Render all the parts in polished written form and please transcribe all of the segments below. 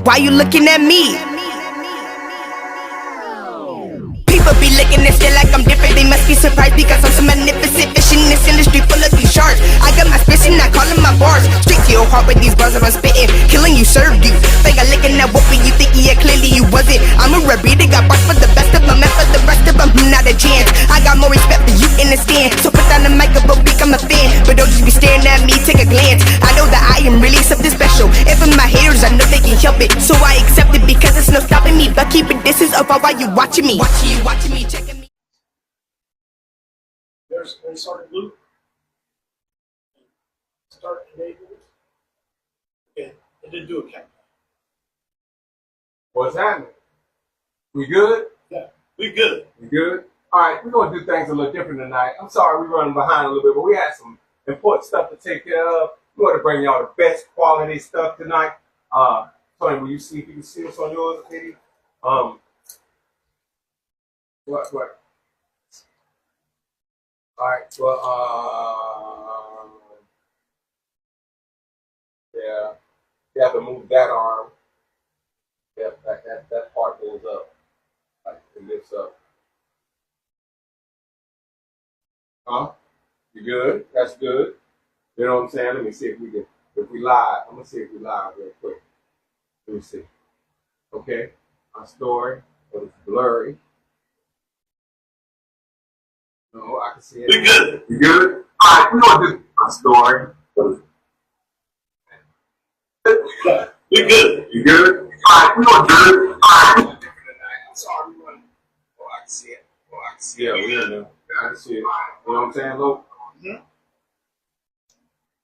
Why you looking at me? People be looking and still like I'm different. They must be surprised because I'm so magnificent. Fish in this industry full of these sharks. I got my spitting, I call them my bars. Straight to your heart with these bars that I'm spitting. Killing you, served you. Finger licking that whooping, you think yeah, clearly you wasn't. I'm a repeater, got bars for the best of them, and for the rest of them, not a chance. I got more respect for you in the stand. So put down the mic up, become a fan. But don't just be staring at me, take a glance. I know that I am really something special. And for my haters, I know they can help it. So I accept it because it's no stopping me. But keep it distance up while you watching me. Watching me, checking me. There's Sergeant Luke. Start Canadian. Okay, I didn't do a countdown. What's happening? We good? Yeah, we good. We good? All right, we're going to do things a little different tonight. I'm sorry we're running behind a little bit, but we had some important stuff to take care of. We're going to bring y'all the best quality stuff tonight. Tony, will you see if you can see us on yours, Katie? What? All right, well, yeah, you have to move that arm. Yeah, that part goes up. Like it lifts up. Huh? You good? That's good. You know what I'm saying? Let me see if we can, if we live. I'm gonna see if we live real quick. Let me see. Okay, our story, but it's blurry. No, I can see it. We good. You good? All right, we're gonna do our story. We good. You good? All right, we're gonna do it. All right. I'm sorry, we running. Oh, I can see it. Oh, I can see it. Yeah, we in there. I can see it. You know what I'm saying, Lo? Mm-hmm.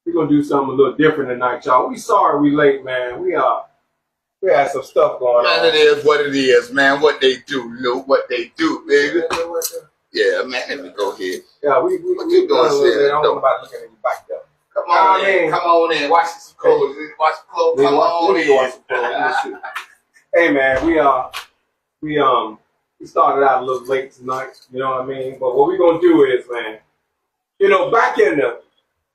We're gonna do something a little different tonight, y'all. We sorry we late, man. We had some stuff going on. Man, it is what it is, man. What they do, Luke. What they do, baby. Yeah, man. Let me go ahead. Yeah, we What you doing, a little bit. I Sid? don't know about looking at you back up. Come on in. Come on in. Watch some clothes. Watch some clothes. Come on in. Hey man, we started out a little late tonight, you know what I mean? But what we're gonna do is, man, you know, back in the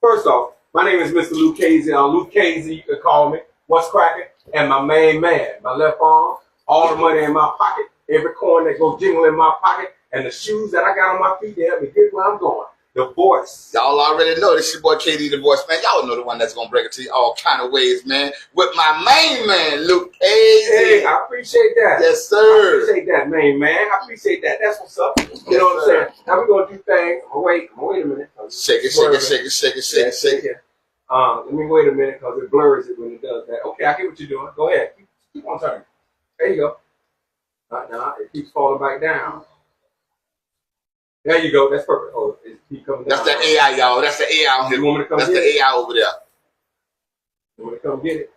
first off, my name is Mr. Luke Casey. Luke Casey, you can call me. What's cracking? And my main man, my left arm, all the money in my pocket, every coin that goes jingle in my pocket, and the shoes that I got on my feet to help me get where I'm going. The voice. Y'all already know this your boy KD the voice, man. Y'all know the one that's gonna break it to you all kind of ways, man. With my main man, Luke Casey. Hey, I appreciate that. Yes, sir. I appreciate that, main man. I appreciate that. That's what's up. You know what I'm saying? Now we're gonna do things. Wait a minute. Shake it. Let me wait a minute because it blurs it when it does that. Okay, I get what you're doing. Go ahead. Keep on turning. There you go. Now it keeps falling back down. There you go. That's perfect. Oh, it keeps coming down. That's the AI, y'all. That's the AI on here. You want me to come That's get the it? AI over there. You want me to come get it?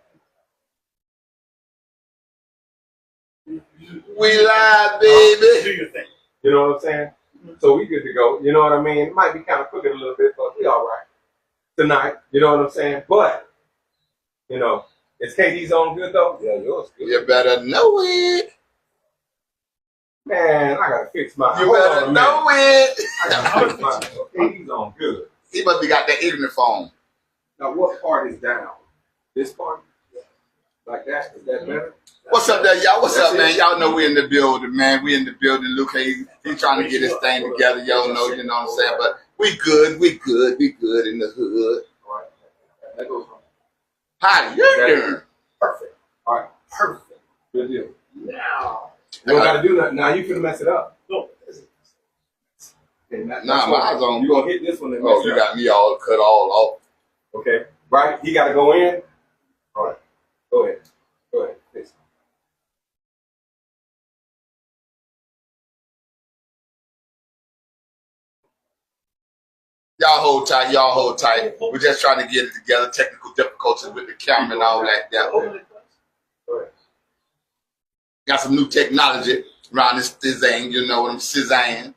We live, Do baby. your thing. You know what I'm saying? So we good to go. You know what I mean? It might be kind of crooked a little bit, but we all right tonight. You know what I'm saying? But you know, is KD's on good though? Yeah, yours good. You better know it. Man, I gotta fix mine. You Hold on better a know minute. it. I gotta fix mine. KD's on good. He must be got that ignorant phone. Now, what part is down? This part? Like that? Is that better? What's up there, y'all? What's That's up, man? it. Y'all know we in the building, man. We in the building. Luke, he trying to get his thing together. Y'all know, you know what I'm saying? But we good in the hood. All right. That goes on. How you doing? Perfect. All right. Perfect. Good deal. Now, you don't gotta do nothing. Now you finna mess it up. No. Okay, Nah, mine's on. You gonna hit this one and Oh, mess it you up. got me all cut all off. Okay. Right? He gotta go in. All right. Go ahead. Go ahead. Fix it. Y'all hold tight. Y'all hold tight. We're just trying to get it together. Technical difficulties with the camera and all that. Yeah. Open it. Go ahead. Got some new technology around this thing. You know what I'm saying?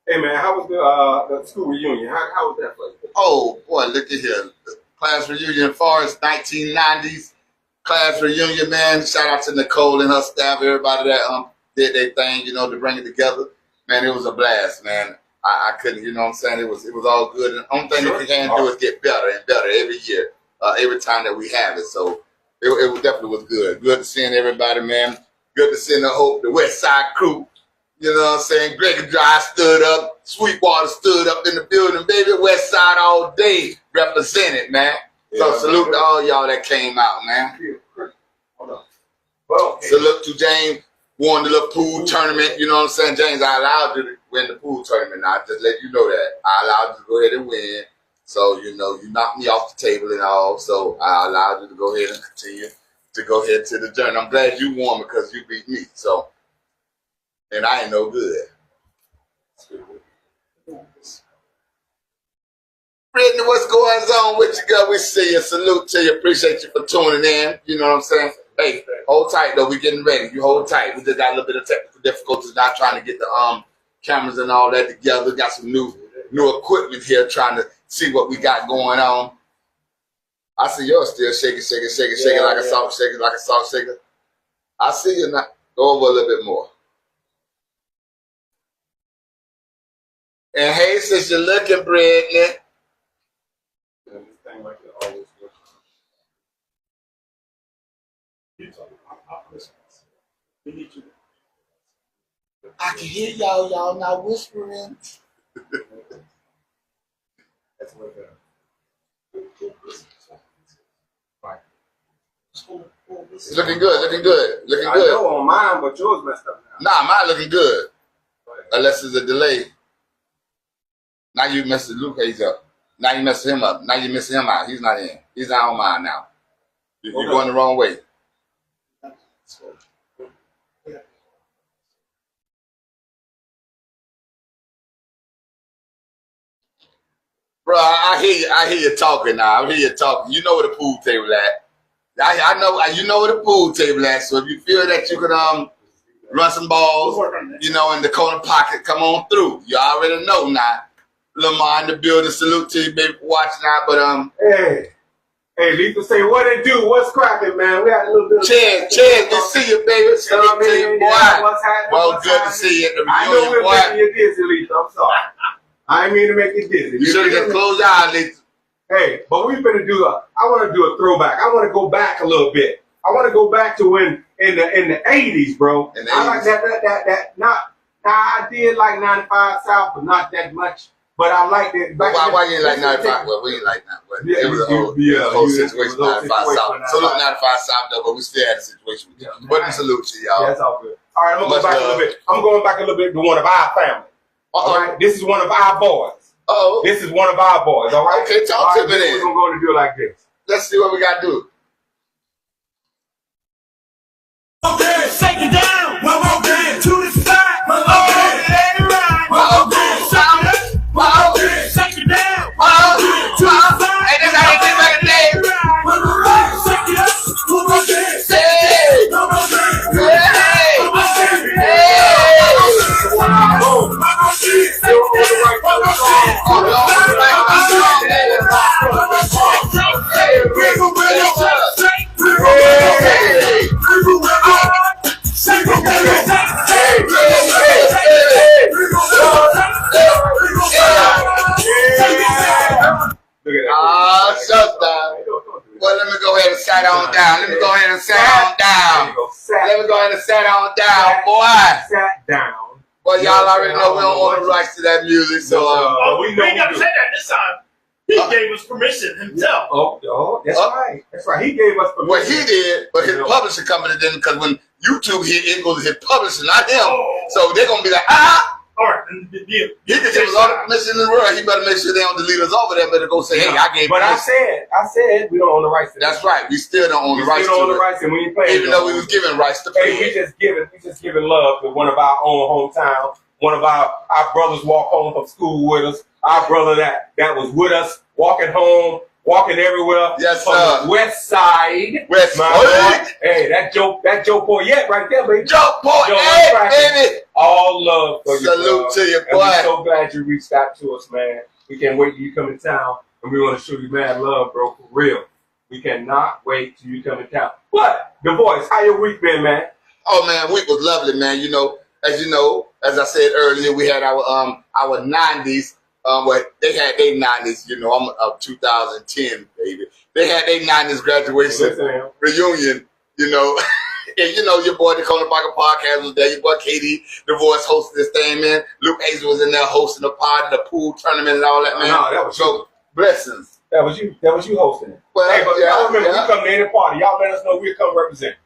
Hey man, how was the school reunion? How was that for you? Oh boy, look at here. The class reunion as far as 1990s class reunion, man. Shout out to Nicole and her staff, everybody that did their thing, you know, to bring it together. Man, it was a blast, man. I couldn't, you know what I'm saying? It was all good. And the only thing that we can do is get better and better every year, every time that we have it. So It definitely was good. Good to seeing everybody, man. Good to seeing the West Side crew. You know what I'm saying? Gregory Drive stood up. Sweetwater stood up in the building. Baby, West Side all day represented, man. So salute to all y'all that came out, man. Hold on. Well, Salute to James. Won the little pool tournament. You know what I'm saying? James, I allowed you to win the pool tournament. Now, just let you know that. I allowed you to go ahead and win. So, you know, you knocked me off the table and all. So I allowed you to go ahead and continue to go ahead to the journey. I'm glad you won because you beat me. So, and I ain't no good. Brittany, what's going on with you, girl? We see you. Salute to you. Appreciate you for tuning in. You know what I'm saying? Hey, hold tight, though. We getting ready. You hold tight. We just got a little bit of technical difficulties now trying to get the cameras and all that together. Got some new equipment here trying to see what we got going on. I see yours still shaking like a salt shaker. I see you now. Go over a little bit more. And hey, since you're looking, Brittany. I can hear y'all not whispering. That's what It's looking good. I know on mine, but yours messed up now. Nah, mine looking good. Unless there's a delay. Now you messed Luke Hayes up. Now you messed him up. Now you missing him out. He's not in. He's not on mine now. You're going the wrong way. Bro, I hear you talking now. I hear you talking. You know where the pool table at. I know you know where the pool table at. So if you feel that you can run some balls, you know, in the corner pocket, come on through. You already know now. Lamar in the building, salute to you, baby, for watching out. But Hey, Lethal say what it do? What's cracking, man? We had a little bit of Chad, we see you, baby. Salute to you, boy. What's happening? Well, good to see you at the I know reunion, we're making boy. you dizzy, Lethal. I'm sorry. I ain't mean to make you dizzy. You should have just closed your eyes, Lethal. Hey, but we're gonna do I want to do a throwback. I want to go back a little bit. I want to go back to when in the 80s, bro. In the I like 80s. that. I did like 95 South, but not that much. But I liked it. Why you ain't like 95? Well, we ain't like that. But it was a whole situation, 95 South. So look, 95 South, though, but we still had a situation with them. But we salute to y'all. Yeah, that's all good. All right, I'm gonna go back a little bit. I'm going back a little bit to one of our family. All right, this is one of our boys. This is one of our boys. All right. Okay, talk to me then. We're gonna do it like this. Let's see what we got to do. Okay, shake it down. One more time to the side. One more time, let it ride. One more time, shake it up. One more time, shake it down. One more time to the side. Hey, this how you do back in the day. One more time, shake it up. One more time, shake it up. One more time, Hey! one more time, Hey! one more time, shake it up. One more time. Shut down. Well, let me go ahead and sit on down. Let me go ahead and sit on down. Let me go ahead and sit on down, boy. Sat down. Well, y'all already know we don't own the rights to that music, so We ain't got to say that this time. He gave us permission himself. That's right. That's right. He gave us permission. well, he did, but his publisher company didn't, because when YouTube hit, it goes to his publisher, not him. So they're gonna be like, All right. he can give us all the permission in the world. He better make sure they don't delete us over there. Better go say, hey, I gave. But permission. I said we don't own the rights to that. That's right. We still don't own the rights We don't own to the it, rights, and we ain't playing. even though we was given rights to Hey, play. we just giving love to one of our own hometown. One of our brothers walk home from school with us. Our brother that was with us, walking home, walking everywhere. Yes, from sir. the West Side. West My Side. boy. Hey, that Joe Poyet right there, baby. Joe Boy, Joe hey, Crackin'. baby. All love for you. Salute bro. to you, And boy. we're so glad you reached out to us, man. We can't wait till you come in town, and we want to show you mad love, bro, for real. We cannot wait till you come in town. But the voice, how your week been, man? Oh man, week was lovely, man. You know, as I said earlier, we had our 90s. Well, they had their 90s. You know, I'm of 2010, baby. they had their 90s graduation reunion, you know. And you know, your boy, the Corner Pocket Podcast was there. Your boy, Katie, the voice, hosted this thing, man. Luke Azer was in there hosting the party, the pool tournament, and all that, man. No, that was so blessings. That was you. That was you hosting it. Well, hey, but y'all remember, we come to any party. Y'all let us know we'll come represent.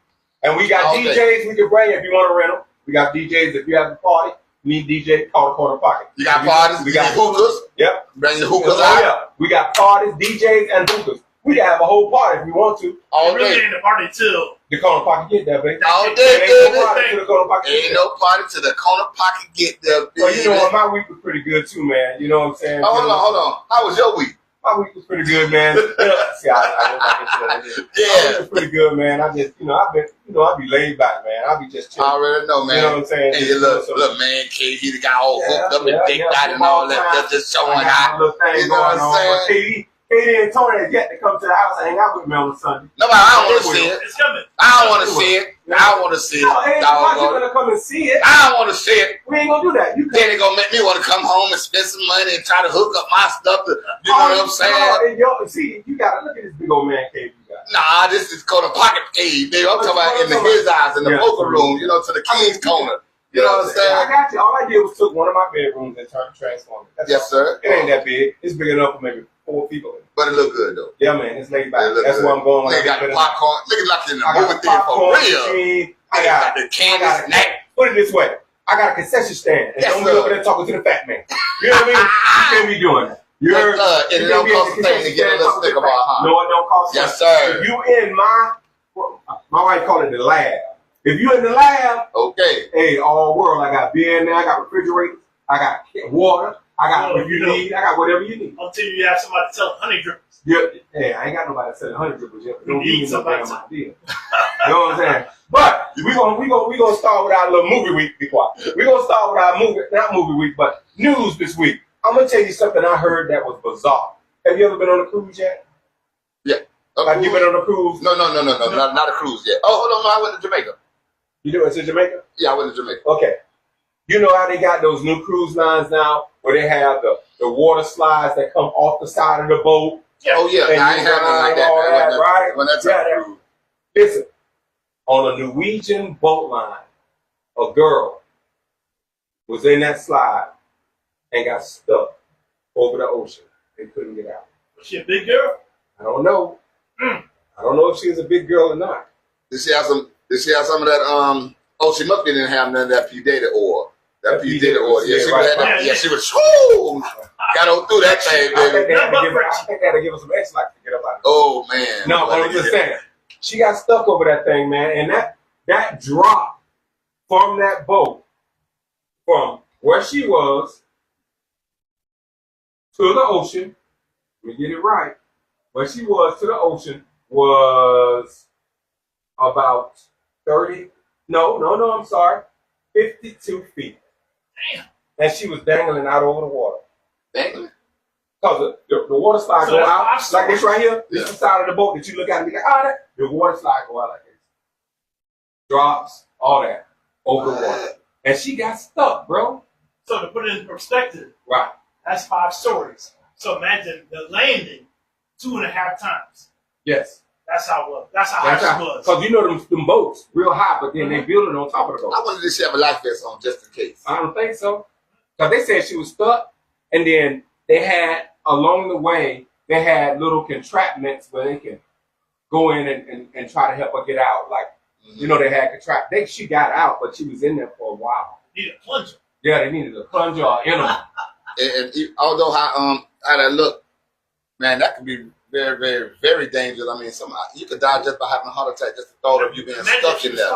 And we got DJs we can bring if you want to rent them. We got DJs if you have a party. We need DJ, call the Corner Pocket. You got parties. We got hookahs. Yep. Bring the hookahs out. Yeah. We got parties, DJs, and hookahs. We can have a whole party if we want to. All day. Really ain't the party till the Corner Pocket get there, baby. All day, ain't no party till the Corner Pocket ain't no party till the Corner Pocket get there, baby. So you know what? My week was pretty good too, man. You know what I'm saying? Oh, hold on. How was your week? My week was pretty good, man. See, my week was pretty good, man. I just, I be laid back, man. I be just chilling. I already know, man. You know what I'm saying? And your little man, Kid, he got all hooked up and dicked out and all that, just showing out. You know what I'm saying? Katie and Tony had yet to come to the house and hang out with me on Sunday. No, but I don't want to see it. It's coming. I don't want to see it. I don't want to see it. No, ain't nobody gonna come and see it. I don't want to see it. We ain't gonna do that. You then they gonna make me want to come home and spend some money and try to hook up my stuff. You know what I'm saying? See, you gotta look at this big old man cave you got. Nah, this is called a pocket cave, baby. I'm talking about in his eyes in the vocal room. You know, to the king's corner. You know what I'm saying? I got you. All I did was took one of my bedrooms and transformed it. Yes, sir. It ain't that big. It's big enough for maybe 4 people. But it look good though. Yeah, man, it's laid back. That's where I'm going. They got the popcorn. Look like in the movie theater for real. I got the candy snack. Put it this way: I got a concession stand, and don't be over there talking to the fat man. You know what I mean? You can't be doing that. You heard? And it don't cost a thing to get a little sticker bar, huh? No, it don't cost. Yes, sir. If you in my wife call it the lab. If you in the lab, okay. Hey, all world. I got beer in there. I got refrigerators. I got water. I got what you need. I got whatever you need. Until you have somebody selling honey drippers. Yeah, hey, I ain't got nobody selling honey drippers yet. You need somebody. Idea. You know what I'm saying? But we gonna start with our little movie week. Be quiet. We gonna start with our not movie week, but news this week. I'm gonna tell you something I heard that was bizarre. Have you ever been on a cruise yet? Yeah. Have you been on a cruise? No, not a cruise yet. Oh, hold on, no, I went to Jamaica. You doing to Jamaica? Yeah, I went to Jamaica. Okay. You know how they got those new cruise lines now, where they have the water slides that come off the side of the boat. Yeah. Oh yeah, I ain't had nothing like that. Right? When that's a cruise. Listen, on a Norwegian boat line, a girl was in that slide and got stuck over the ocean. They couldn't get out. Was she a big girl? I don't know. I don't know if she was a big girl or not. Did she have some of that? Oh, she must be didn't have none of that P Diddy oil. That P Diddy oil. Yeah, she had that. Yeah, she was. Whoo! Got on through that thing, baby. I think they had to give her some X like to get up out of it. Oh man. No, but I'm just saying. She got stuck over that thing, man, and that drop from that boat, from where she was to the ocean. Let me get it right. Where she was to the ocean was about 30. No, I'm sorry. 52 feet. Damn. And she was dangling out over the water. Dangling? Because the water slide So go that's out like this right here. This is the side of the boat that you look at and be like, that. The water slide go out like this. Drops, all that, over the water. And she got stuck, bro. So to put it in perspective, right? That's 5 stories. So imagine the landing 2.5 times. Yes. That's how it was. That's how high she was. Because you know them boats real high, but then they build it on top of the boat. I wonder if she have a life vest on just in case. I don't think so. Because they said she was stuck, and then they had, along the way, they had little contraptions where they can go in and try to help her get out. Like, you know, they had she got out, but she was in there for a while. Needed a plunger. Yeah, they needed a plunger or animal. And although how that look, man, that could be very, very, very dangerous. I mean, you could die just by having a heart attack, just the thought of you being stuck in there.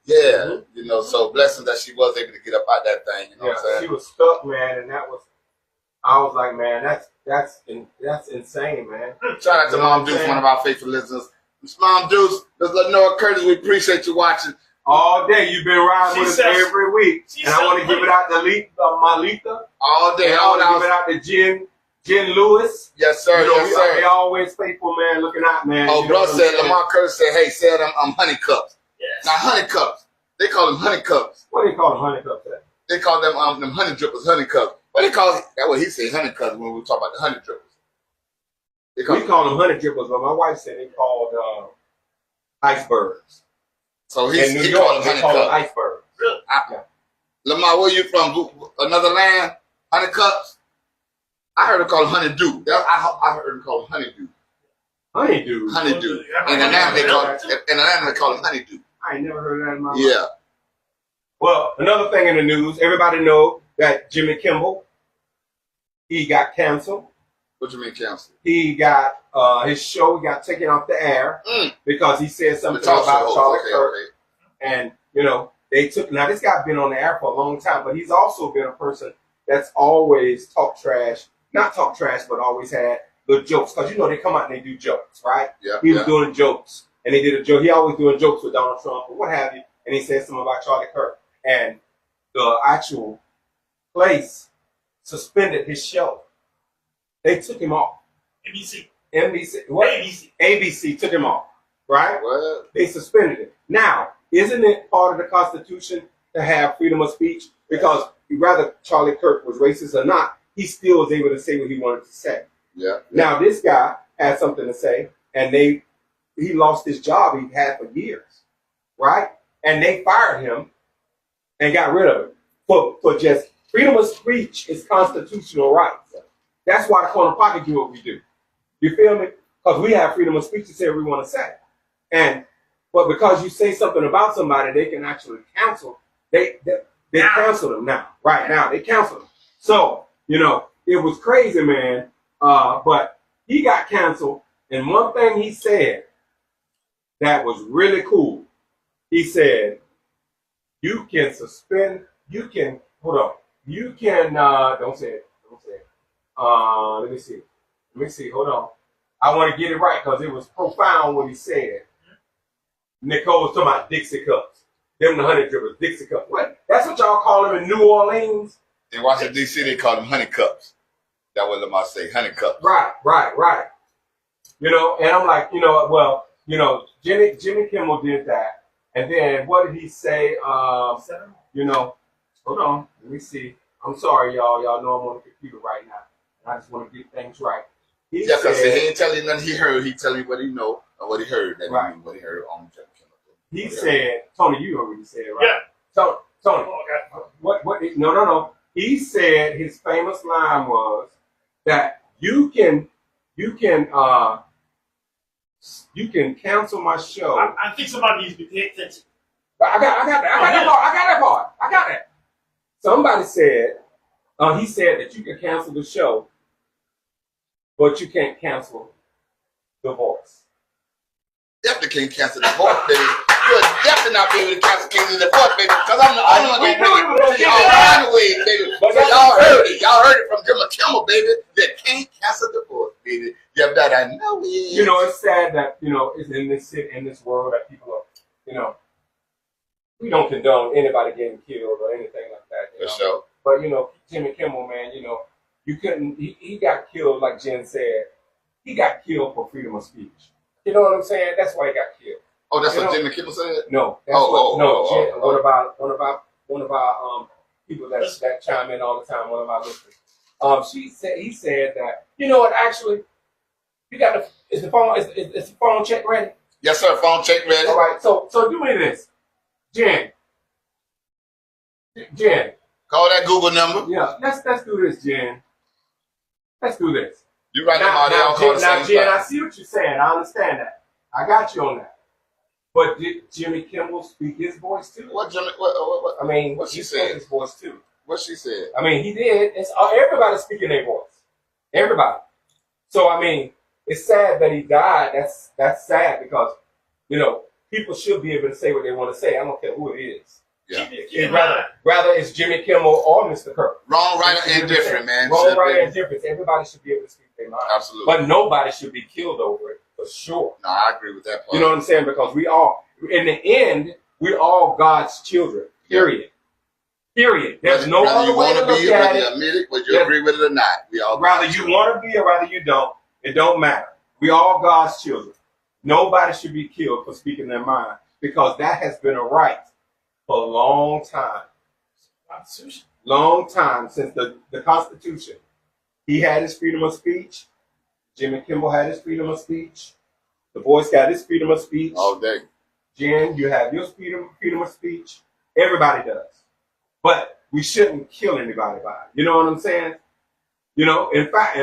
Yeah, you know, so blessing that she was able to get up out that thing. You know what I'm saying? She was stuck, man, and I was like, man, that's insane, man. Shout out to Mom Deuce, one of our faithful listeners. Mom Deuce, Miss Lenore Curtis, we appreciate you watching. All day you've been riding with us every week, and I want to give it out to my Letha. All day, I want to give it out to Jen Lewis. Yes, sir. Yes, sir. They always faithful, man. Looking out, man. Oh, bro said, Lamar Curtis said, hey, sell them honey cups. Yes. Now, honey cups. They call them honey cups. What do they call them honey cups at? They call them honey drippers honey cups. What they call it? That's what he said, honey cups when we talk about the honey drippers. We call them honey drippers, but my wife said they called icebergs. So In New he York, called them they call them honey cups. icebergs. Really? Yeah. Lamar, where you from? Another land? Honey cups? I heard it called honeydew. I heard it called honeydew. Honeydew. Honeydew. In Atlanta, they call it honeydew. I ain't never heard of that in my life. Yeah. Well, another thing in the news, everybody know that Jimmy Kimmel, he got canceled. What you mean cancel? He got his show got taken off the air because he said something talk about show. Charlie Okay, Kirk. okay. And, you know, they took, now this guy's been on the air for a long time, but he's also been a person that's always talked trash, not talked trash, but always had good jokes. Because, you know, they come out and they do jokes, right? Yeah. He was doing jokes. And they did a joke. He always doing jokes with Donald Trump or what have you. And he said something about Charlie Kirk. And the actual place suspended his show. They took him off. NBC. What? ABC took him off. Right? What? They suspended it. Now, isn't it part of the Constitution to have freedom of speech? Because whether Charlie Kirk was racist or not, he still was able to say what he wanted to say. Yeah. Now, this guy had something to say, and he lost his job he had for years, right? And they fired him and got rid of him for just freedom of speech is constitutional rights. That's why the corner pocket do what we do. You feel me? Because we have freedom of speech to say what we want to say. But because you say something about somebody, they can actually cancel. They cancel them now. Right now, they cancel them. So, you know, it was crazy, man. But he got canceled. And one thing he said that was really cool, he said, you can suspend, you can, hold on, you can, don't say it. Let me see, hold on. I want to get it right because it was profound what he said. Nicole was talking about Dixie cups. Them the honey drippers, Dixie cups. What? That's what y'all call them in New Orleans? In Washington, D.C., they call them honey cups. That's what Lamar say, honey cups. Right. You know, and I'm like, you know, well, you know, Jimmy Kimmel did that. And then what did he say? You know, hold on, let me see. I'm sorry, y'all. Y'all know I'm on the computer right now. I just want to get things right. He Because he ain't telling you nothing he heard. He telling you what he know and what he heard. That right. What he heard on Jimmy Kimmel. He said, Tony, you already said, right? Yeah. Tony, what? No. He said his famous line was that you can cancel my show. I think somebody needs to pay attention. I got that. Somebody said, he said that you can cancel the show, but you can't cancel the voice. Definitely can't cancel the voice, baby. You'll definitely not be able to cancel the voice, baby. Because I'm the only one gonna bring it to y'all anyway, baby. But y'all heard it. Y'all heard it from Jimmy Kimmel, baby. That can't cancel the voice, baby. You better know it. You know, it's sad that, you know, it's in this world that people are, you know, we don't condone anybody getting killed or anything like that. You know? Sure. But, you know, Jimmy Kimmel, man, you know, you couldn't, he got killed, like Jen said, he got killed for freedom of speech. You know what I'm saying? That's why he got killed. Oh, that's what Jimmy Kimmel said? No. That's What about one of our people that chime in all the time, one of our listeners. He said that, you know what, actually, you got is the phone check ready? Yes, sir, phone check ready. All right, so do me this. Jen. Call that Google number. Yeah, let's do this, Jen. Let's do this. You write them all down. Now, Jen, I see what you're saying. I understand that. I got you on that. But did Jimmy Kimmel speak his voice too? What? I mean, what she he said? spoke his voice too. What she said? I mean, he did. It's everybody's speaking their voice. Everybody. So I mean, it's sad that he died. That's sad because, you know, people should be able to say what they want to say. I don't care who it is. Yeah. Rather it's Jimmy Kimmel or Mr. Kirk. Wrong, right, and different, man. Wrong, right, and different. Everybody should be able to speak their mind. Absolutely. But nobody should be killed over it, for sure. No, I agree with that part. You know what I'm saying? Because we all, in the end, we're all God's children. Period. There's no other way to look at it. Admit it, whether you agree with it or not. We all rather you want to be or rather you don't. It don't matter. We all God's children. Nobody should be killed for speaking their mind because that has been a right for a long time. Long time since the Constitution. He had his freedom of speech. Jimmy Kimmel had his freedom of speech. The Boy Scout his freedom of speech. All day. Jen, you have your freedom of speech. Everybody does. But we shouldn't kill anybody by it. You know what I'm saying? You know, in fact,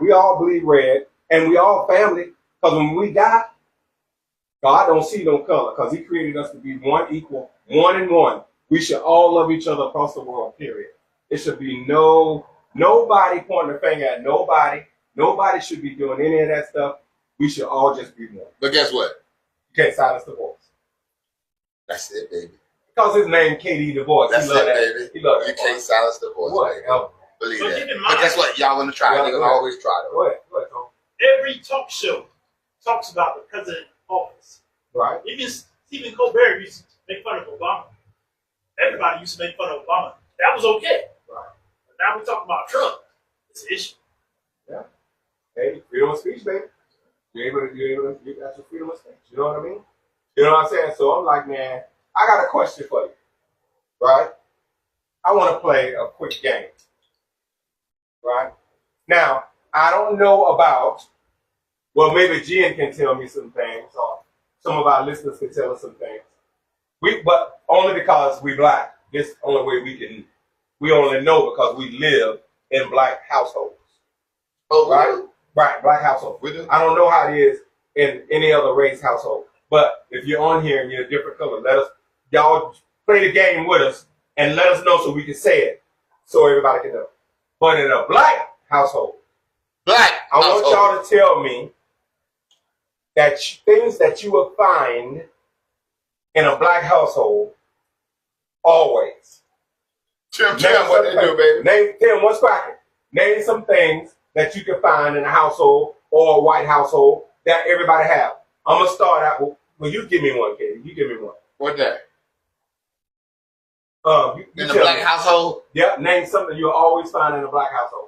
we all bleed red, and we all family. Because when we die, God don't see no color, because He created us to be one equal, one and one. We should all love each other across the world, period. It should be nobody pointing the finger at nobody. Nobody should be doing any of that stuff. We should all just be one. But guess what? You can't silence the voice. That's it, baby. Because his name KD the voice. That's he love it, that. baby. He love You that can't voice. silence the voice. What? Baby. Oh. Believe But that. keep in But mind- guess what? Y'all gonna try. Yeah, They're gonna go ahead. always try to. Go ahead, Tom. Every talk show talks about the president's office. Right? Even Stephen Colbert used to make fun of Obama. Everybody used to make fun of Obama. That was okay. Right. But now we're talking about Trump. It's an issue. Yeah. Hey, freedom of speech, baby. You got your freedom of speech. You know what I mean? You know what I'm saying? So I'm like, man, I got a question for you. Right? I want to play a quick game. Right? Now, I don't know about, well, maybe Jen can tell me some things, or some of our listeners can tell us some things. But only because we black. This is the only way we only know because we live in black households. Oh, Right? Right, black household. We do. I don't know how it is in any other race household. But if you're on here and you're a different color, y'all play the game with us and let us know so we can say it so everybody can know. But in a black household, Black. I want y'all to tell me that things that you will find in a black household always. Tell them what they do, baby. Tim, what's cracking? Name some things that you can find in a household or a white household that everybody have. I'm gonna start out with. Well, you give me one, Katie. You give me one. What that? You In a tell black me. household, Yep. Name something you'll always find in a black household.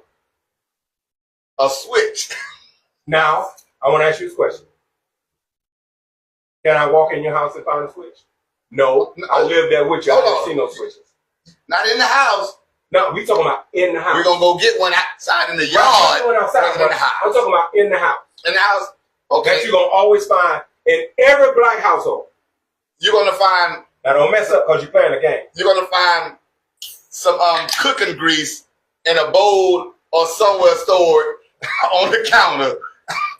a switch. Now, I want to ask you this question. Can I walk in your house and find a switch? No. No. I live there with you. I Hold don't on. see no switches. Not in the house. No, we talking about in the house. We're gonna go get one outside in the I'm yard. talking outside, Bring it in the but house. I'm talking about in the house. In the house. That Okay. you're going to always find in every black household. You're gonna find. Now, don't mess up because you're playing a game. You're gonna find some cooking grease in a bowl or somewhere stored on the counter,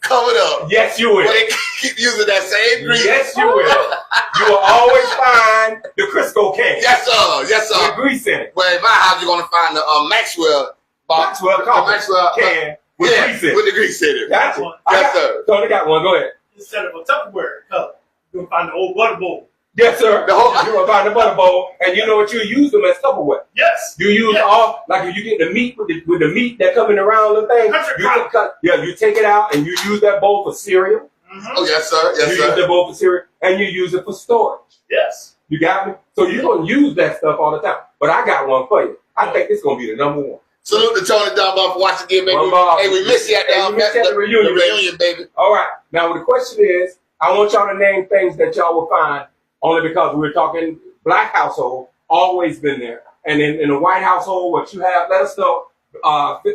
covered up. Yes, you will. But they keep using that same grease. Yes, you will. You will always find the Crisco can. Yes, sir. Yes, With sir. grease in it. Well, in my house, you're gonna find the Maxwell box. Maxwell The coffee Maxwell can with yeah, grease in it. with the grease in it. Gotcha. Yes, sir. Tony got one. Go ahead. Instead of a Tupperware cup, you're going to find the old butter bowl. Yes, sir. The whole- You will find the butter bowl, and you know what you use them as Tupperware. Yes. You use Yes. all, like if you get the meat with the meat that come in the round little thing, Country you can cut. Yeah, you take it out and you use that bowl for cereal. Mm-hmm. Oh, yes, sir. You Yes, use sir. the bowl for cereal, and you use it for storage. Yes. You got me? So you're going to use that stuff all the time. But I got one for you. I think it's going to be the number one. Salute to Tony Dunbar for watching again, baby. One ball. Hey, we miss you at the, Hey, we miss you at the reunion, the reunion, baby. All right. Now, the question is, I want y'all to name things that y'all will find only because we're talking black household, always been there. And in a white household, what you have, let us know.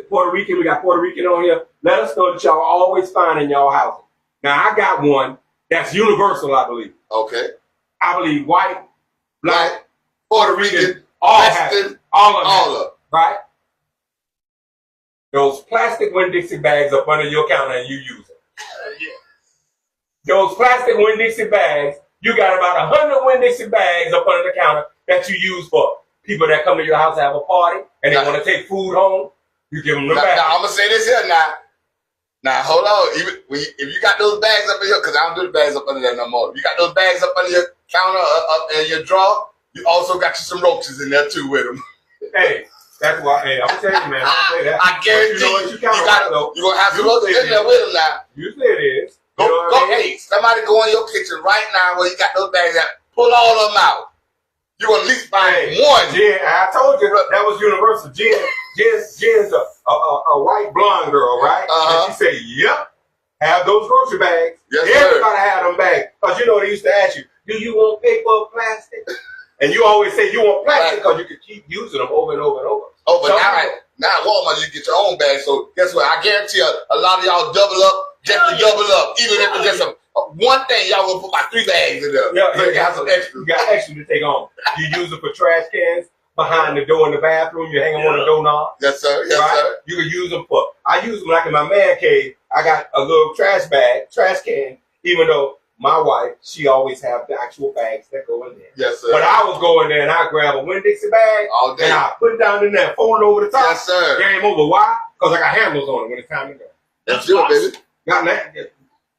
Puerto Rican, we got Puerto Rican on here. Let us know that y'all always find in y'all house. Now, I got one that's universal, I believe. Okay. I believe white, black, Puerto Rican, all have it. Western, All of them. all of. Right? Those plastic Winn-Dixie bags up under your counter and you use them. Yeah. Those plastic Winn-Dixie bags, you got about 100 Winn-Dixie bags up under the counter that you use for people that come to your house to have a party and they Now- want to take food home. You give them the Now, bag. I'm gonna say this here now. Now hold on. Even if you got those bags up in here, because I don't do the bags up under there no more. If you got those bags up under your counter, up in your drawer, you also got you some roaches in there too with them. Hey, that's why. Hey, I'm gonna tell you, man. I'm gonna say that. I guarantee But you know what? you, You count you on got it, though. you're gonna have some roaches Usually in there it with them now. Usually it is. Go, You know what go, I mean? hey, somebody go in your kitchen right now where you got those bags at. Pull all of them out. You're gonna at least find Hey, one. Jen, I told you that was universal. Jen's a white blonde girl, right? Uh-huh. And she said, "Yep, have those grocery bags." Yes, sir. Everybody had them bags because you know they used to ask you, "Do you want paper or plastic?" And you always say you want plastic because you could keep using them over and over and over. Oh, but Some now, people- Now at Walmart, you get your own bag. So guess what? I guarantee a lot of y'all double up just to double up. Even if it's just one thing, y'all will put like 3 bags in there. Yeah, so you got some extra. You got extra to take on. You use it for trash cans behind the door in the bathroom. You hang them on the doorknob. Yes, sir. Yes, right? sir. You can use them for. I use them like in my man cave. I got a little trash can. Even though my wife, she always have the actual bags that go in there. Yes, sir. But I would go in there and I grab a Winn-Dixie bag all day and I put it down in there, fold it over the top. Yes, sir. Game over. Why? Because I got handles on it when it's time to go. That's good, baby. Got that?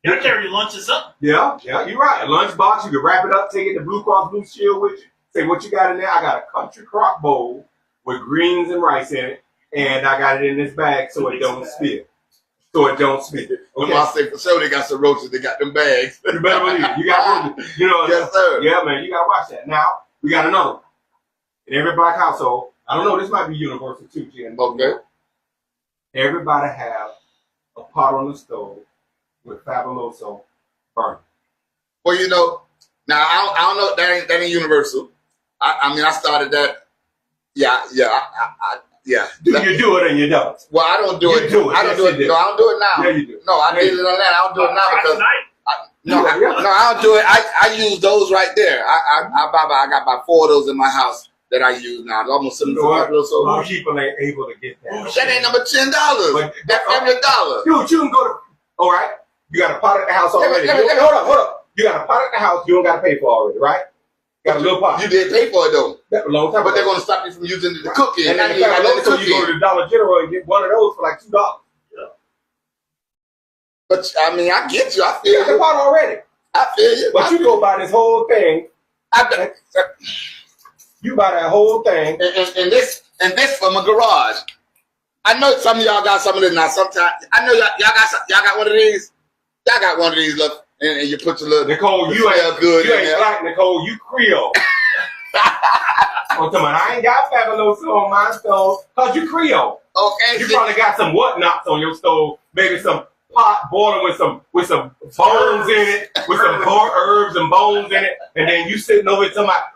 You gotta carry your lunches up. Yeah, you're right. A lunchbox, you can wrap it up, take it to Blue Cross Blue Shield with you. Say what you got in there. I got a country crock bowl with greens and rice in it, and I got it in this bag so it don't spill. Okay. I say for sure they got some roaches. They got them bags. You better believe it. You got yes, sir. Yeah, man. You gotta watch that. Now we got another one. In every black household, I don't know. This might be universal too, Jen. Okay. Everybody have a pot on the stove with fabuloso burning. Well, you know, now I don't know. That ain't universal. I mean, I started that. Yeah. Do you do it and you don't? Well, I don't do you it. Do it. I don't do it. No, I don't do it now. Yeah, you do. No, I did it on that. I don't do it now because no, yeah. no, I don't do it. I use those right there. I got about 4 of those in my house that I use now. It's almost $75. Most people ain't able to get that. That ain't number $10. That's every $1. Dude, you can go to. All right, you got a pot at the house already. Hold up. You got a pot at the house. You don't got to pay for already, right? Got a little pot. You did pay for it though. That a long time. But they're gonna stop you from using the cookie. And then so you go to the Dollar General and get one of those for like $2. Yeah. But I mean, I get you. I feel you got the pot already. I feel you. But you go buy this whole thing. You buy that whole thing. And this from a garage. I know some of y'all got some of this now. Sometimes I know y'all got one of these. Y'all got one of these. Look, and you put your little Nicole. You ain't good. You ain't black, Nicole. You Creole. I ain't got fabuloso on my stove because you Creole. Okay. You probably got some whatnots on your stove. Maybe some pot boiling with some bones in it, with some herbs and bones in it, and then you sitting over there talking about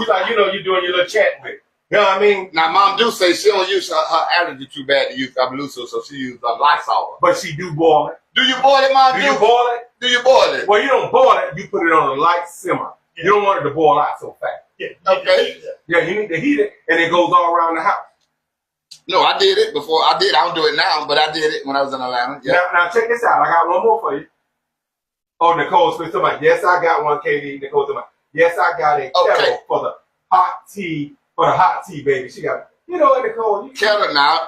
like you're doing your little chat with it. You know what I mean? Now, Mom do say she don't use her allergy too bad to use fabuloso, so she uses Lysol. But she do boil it. Do you boil it, Mom? Do you boil it? Do you boil it? Well, you don't boil it. You put it on a light simmer. Yeah. You don't want it to boil out so fast. Yeah. Okay. Yeah, you need to heat it, and it goes all around the house. No, I did it before. I don't do it now, but I did it when I was in Atlanta. Yeah. Now check this out. I got one more for you. Oh, Nicole's talking about, yes, I got one, KD. Nicole's talking about, yes, I got a kettle for the hot tea, baby. She got, Nicole. Kettle now.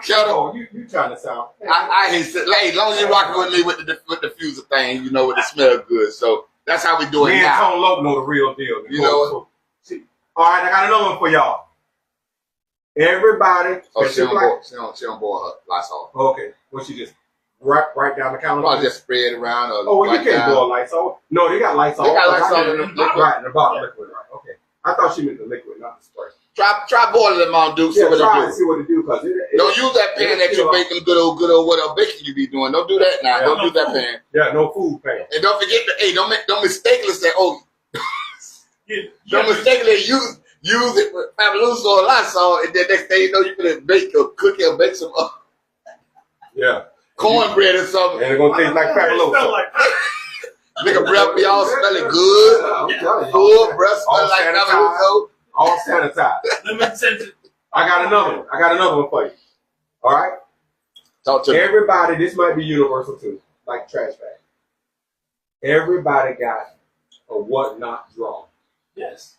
Kettle. Oh, you trying to sound. I hate it. Like, as long as you're rocking with me with the diffuser thing, with the smell good. So that's how we do it now. Me and Tone Loc know the real deal. Nicole. You know what? All right, I got another one for y'all. Everybody. Oh, she don't boil her Lysol. Okay. Well, she just right down the counter. Probably just spread it around. You can't boil Lysol. No, they got Lysol. They got Lysol in the liquid. Right, in the bottle liquid. Right. Okay. I thought she meant the liquid, not the spray. Try boiling it, Mom Duke. See what it do. And see what it do. Cause don't use that pan that you're baking good old whatever baking you be doing. Don't do that now. Don't use that pan. Yeah, no food pan. And don't forget don't mistakenly say, don't mistakenly use it with fabuloso or Lysol, and then next thing you know, you can bake a cookie or bake some cornbread or something. And it's gonna taste like fabuloso. Nigga breath be all smelling good. Full breath smell like fabuloso. All sanitized. I got another one for you. All right? Talk to me. Everybody, this might be universal too, like trash bag. Everybody got a whatnot drawer. Yes.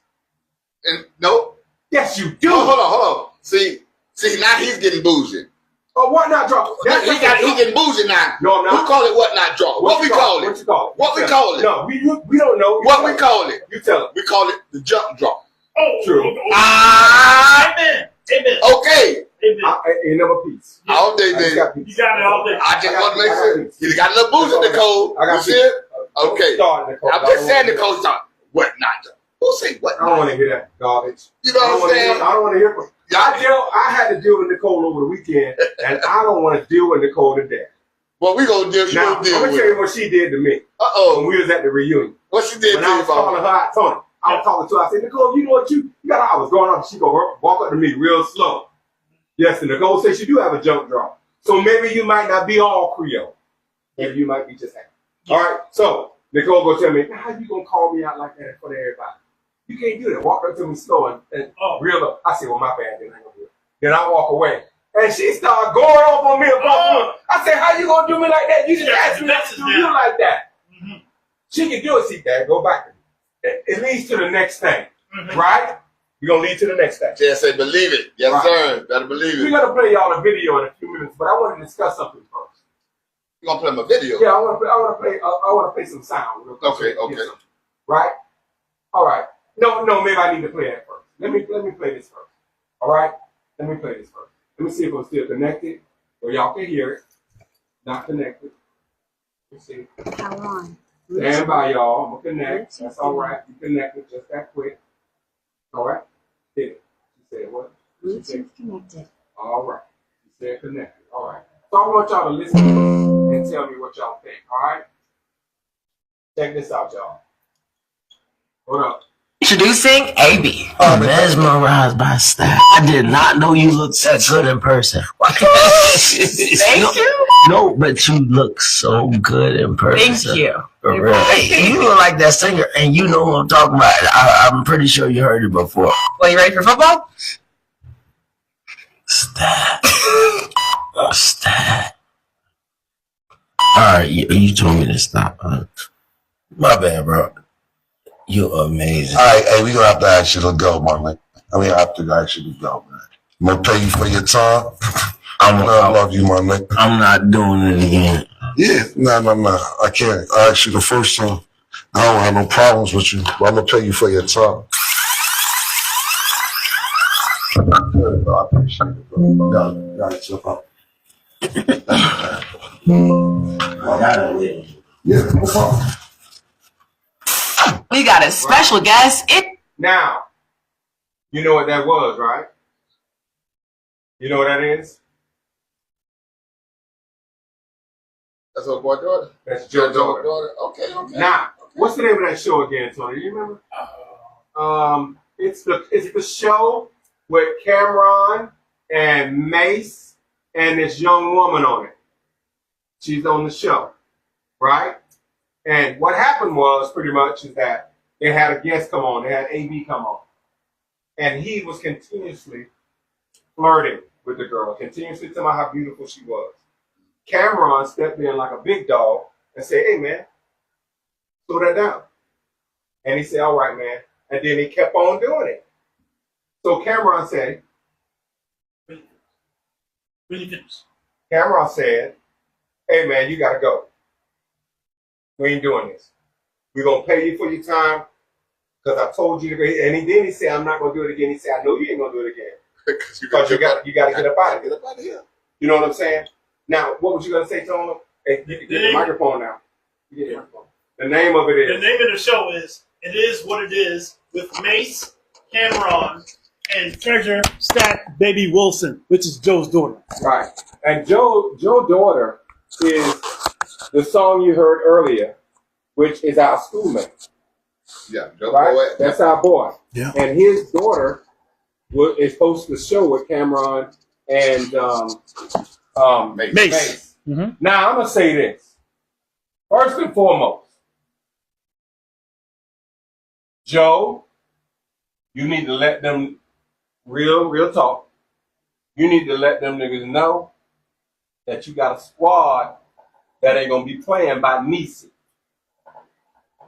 And no. Yes, you do. Hold on. See, now he's getting bougie. Oh, whatnot drawer. He getting bougie now. No, I'm not. Who call it whatnot drawer? What we call it? What you call it? What we call it? No, we don't know. What we call it? You tell it. We call it the junk drawer. Oh, true. Amen. Okay. Another piece. All day, baby. You got it all day. I just want to make sure. You got a little bougie, Nicole. You see it? Okay. I'm just saying, Nicole, what not? Who say what? I don't want to hear that garbage. You know what I'm saying? I don't want to hear from. I had to deal with Nicole over the weekend, and I don't want to deal with Nicole today. Well, we gonna deal. Now, I'm gonna tell you what she did to me. When we was at the reunion. What she did when to I you, was calling her out, Tony. I was talking to her. I said, Nicole, you know what you got? I was going up. She go walk up to me real slow. Yes, and Nicole said she do have a jump draw. So maybe you might not be all Creole. Maybe you might be just happy. All right. So Nicole go tell me, how you gonna call me out like that in front of everybody? You can't do that. Walk up to me slow and real up. I said, well, my bad. Then I gonna do it. Then I walk away. And she started going off on me about I said, how you gonna do me like that? You just asked me not to do you like that. Mm-hmm. She can do it. See, Dad, go back. It leads to the next thing, right? We're gonna lead to the next thing. Yeah, say believe it. Yes, right. Sir. Better believe it. We're gonna play y'all a video in a few minutes, but I want to discuss something first. You gonna play my video? Yeah, I want to play some sound. Okay. Right? All right. No, maybe I need to play that first. Let me play this first. All right? Let me play this first. Let me see if I'm still connected, or y'all can hear it. Not connected. Let's see. How long? Stand by, y'all. I'm gonna connect. That's all right. You connected just that quick. All right. Hit it. She said what? Bluetooth connected. All right. She said connected. All right. So I want y'all to listen and tell me what y'all think. All right. Check this out, y'all. Hold up. Introducing AB. Oh, mesmerized by style. I did not know you looked that good in person. Thank you. No, but you look so good in person. Thank you. For real. Hey, you look like that singer, and you know who I'm talking about. I'm pretty sure you heard it before. Well, you ready for football? Stat. Stat. All right, you told me to stop. My bad, bro. You're amazing. All right, hey, we gonna have to ask you to go, man. I mean, I have to ask you to go, man. I'm gonna pay you for your time. I love you, my man. I'm not doing it again. Yeah, no. I can't. I asked you the first time. I don't have no problems with you, but I'm gonna pay you for your time. I appreciate it, bro. Got it, stuff out. Yeah, no problem. We got a special guest. Now, you know what that was, right? You know what that is? That's her boy daughter? That's Joe's daughter. Okay. Now, what's the name of that show again, Tony? You remember? It's the show with Cameron and Mace and this young woman on it. She's on the show, right? And what happened was pretty much is that they had a guest come on. They had AB come on. And he was continuously flirting with the girl, continuously telling her how beautiful she was. Cameron stepped in like a big dog and said, hey, man, slow that down. And he said, all right, man. And then he kept on doing it. So Cameron said, Cameron said, hey, man, you got to go. We ain't doing this. We're going to pay you for your time because I told you to go. And then he said, I'm not going to do it again. He said, I know you ain't going to do it again. Because you got to get up out of here. You know what I'm saying? Now, what was you going to say, Tony? Hey, you can get the microphone now. You get the microphone. The name of it is. The name of the show is It Is What It Is with Mace, Cameron, and Treasure Stack Baby Wilson, which is Joe's daughter. Right. And Joe's daughter is the song you heard earlier, which is our schoolmate. Yeah, Joe right? Boy. That's our boy. Yeah. And his daughter is hosting the show with Cameron and Mace. Mm-hmm. Now, I'm going to say this. First and foremost, Joe, you need to let them, real talk, you need to let them niggas know that you got a squad that ain't going to be playing by Niecy.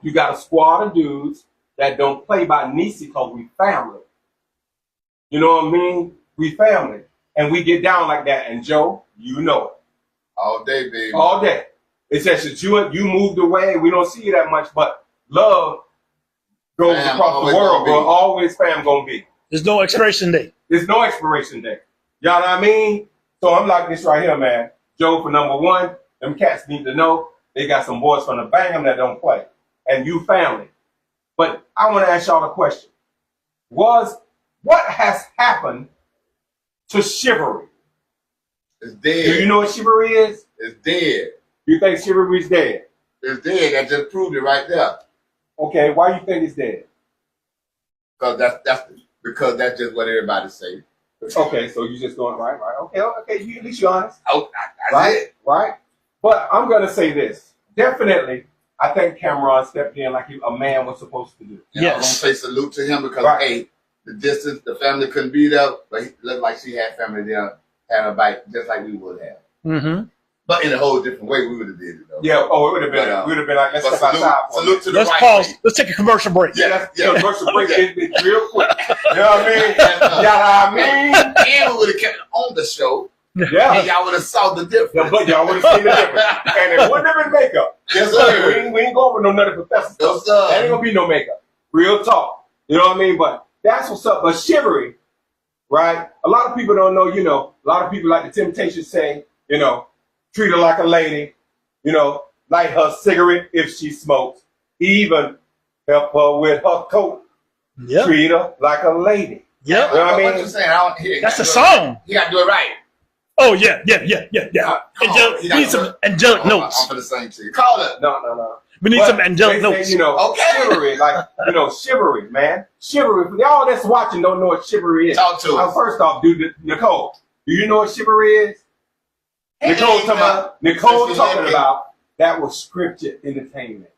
You got a squad of dudes that don't play by Niecy because we family. You know what I mean? We family. And we get down like that. And Joe, you know it. All day, baby. All day. It's just that you moved away. We don't see you that much, but love goes across the world. But always fam gonna be. There's no expiration date. There's no expiration date. Y'all know what I mean? So I'm like this right here, man. Joe for number one. Them cats need to know they got some boys from the Bangam that don't play. And you family. But I want to ask y'all a question. What has happened to chivalry? It's dead. Do you know what chivalry is? It's dead. You think chivalry's dead? It's dead. I just proved it right there. Okay, why you think it's dead? Because that's just what everybody say. Okay, so you just going right. Okay. At least you're honest. Oh, that's it. Right. But I'm gonna say this. Definitely, I think Cameron stepped in like a man was supposed to do. And I'm gonna say salute to him because hey, the distance, the family couldn't be there, but it looked like she had family there, had a bite just like we would have. Mm-hmm. But in a whole different way, we would have did it though. Yeah. Oh, it would have been. We would have been like, let's step outside. Salute to the Let's right pause. way. Let's take a commercial break. Yeah. Commercial break is real quick. You know what I mean? You know what I mean? And we would have kept it on the show. Yeah. And y'all would have saw the difference. Yeah, but y'all would have seen the difference. And it wouldn't have been makeup. Yes, sir. We ain't going with no nutty professor stuff. Yes, sir. There ain't gonna be no makeup. Real talk. You know what I mean? But that's what's up. But chivalry, right? A lot of people don't know, you know, a lot of people like the Temptations say, you know, treat her like a lady, you know, light her cigarette if she smokes, even help her with her coat. Yep. Treat her like a lady. Yep. You know what I mean? What you saying? I don't hear. That's the song. You got to do it right. Oh, yeah. We need some angelic I'm notes. for the same to you. Call it. No. We need But some angelic they say, notes. you know, Okay. chivalry, like, you know, chivalry, man. Chivalry. Y'all that's watching don't know what chivalry is. Talk to us. First off, Nicole, do you know what chivalry is? Hey, Nicole Sister talking Lincoln. about that was scripted entertainment.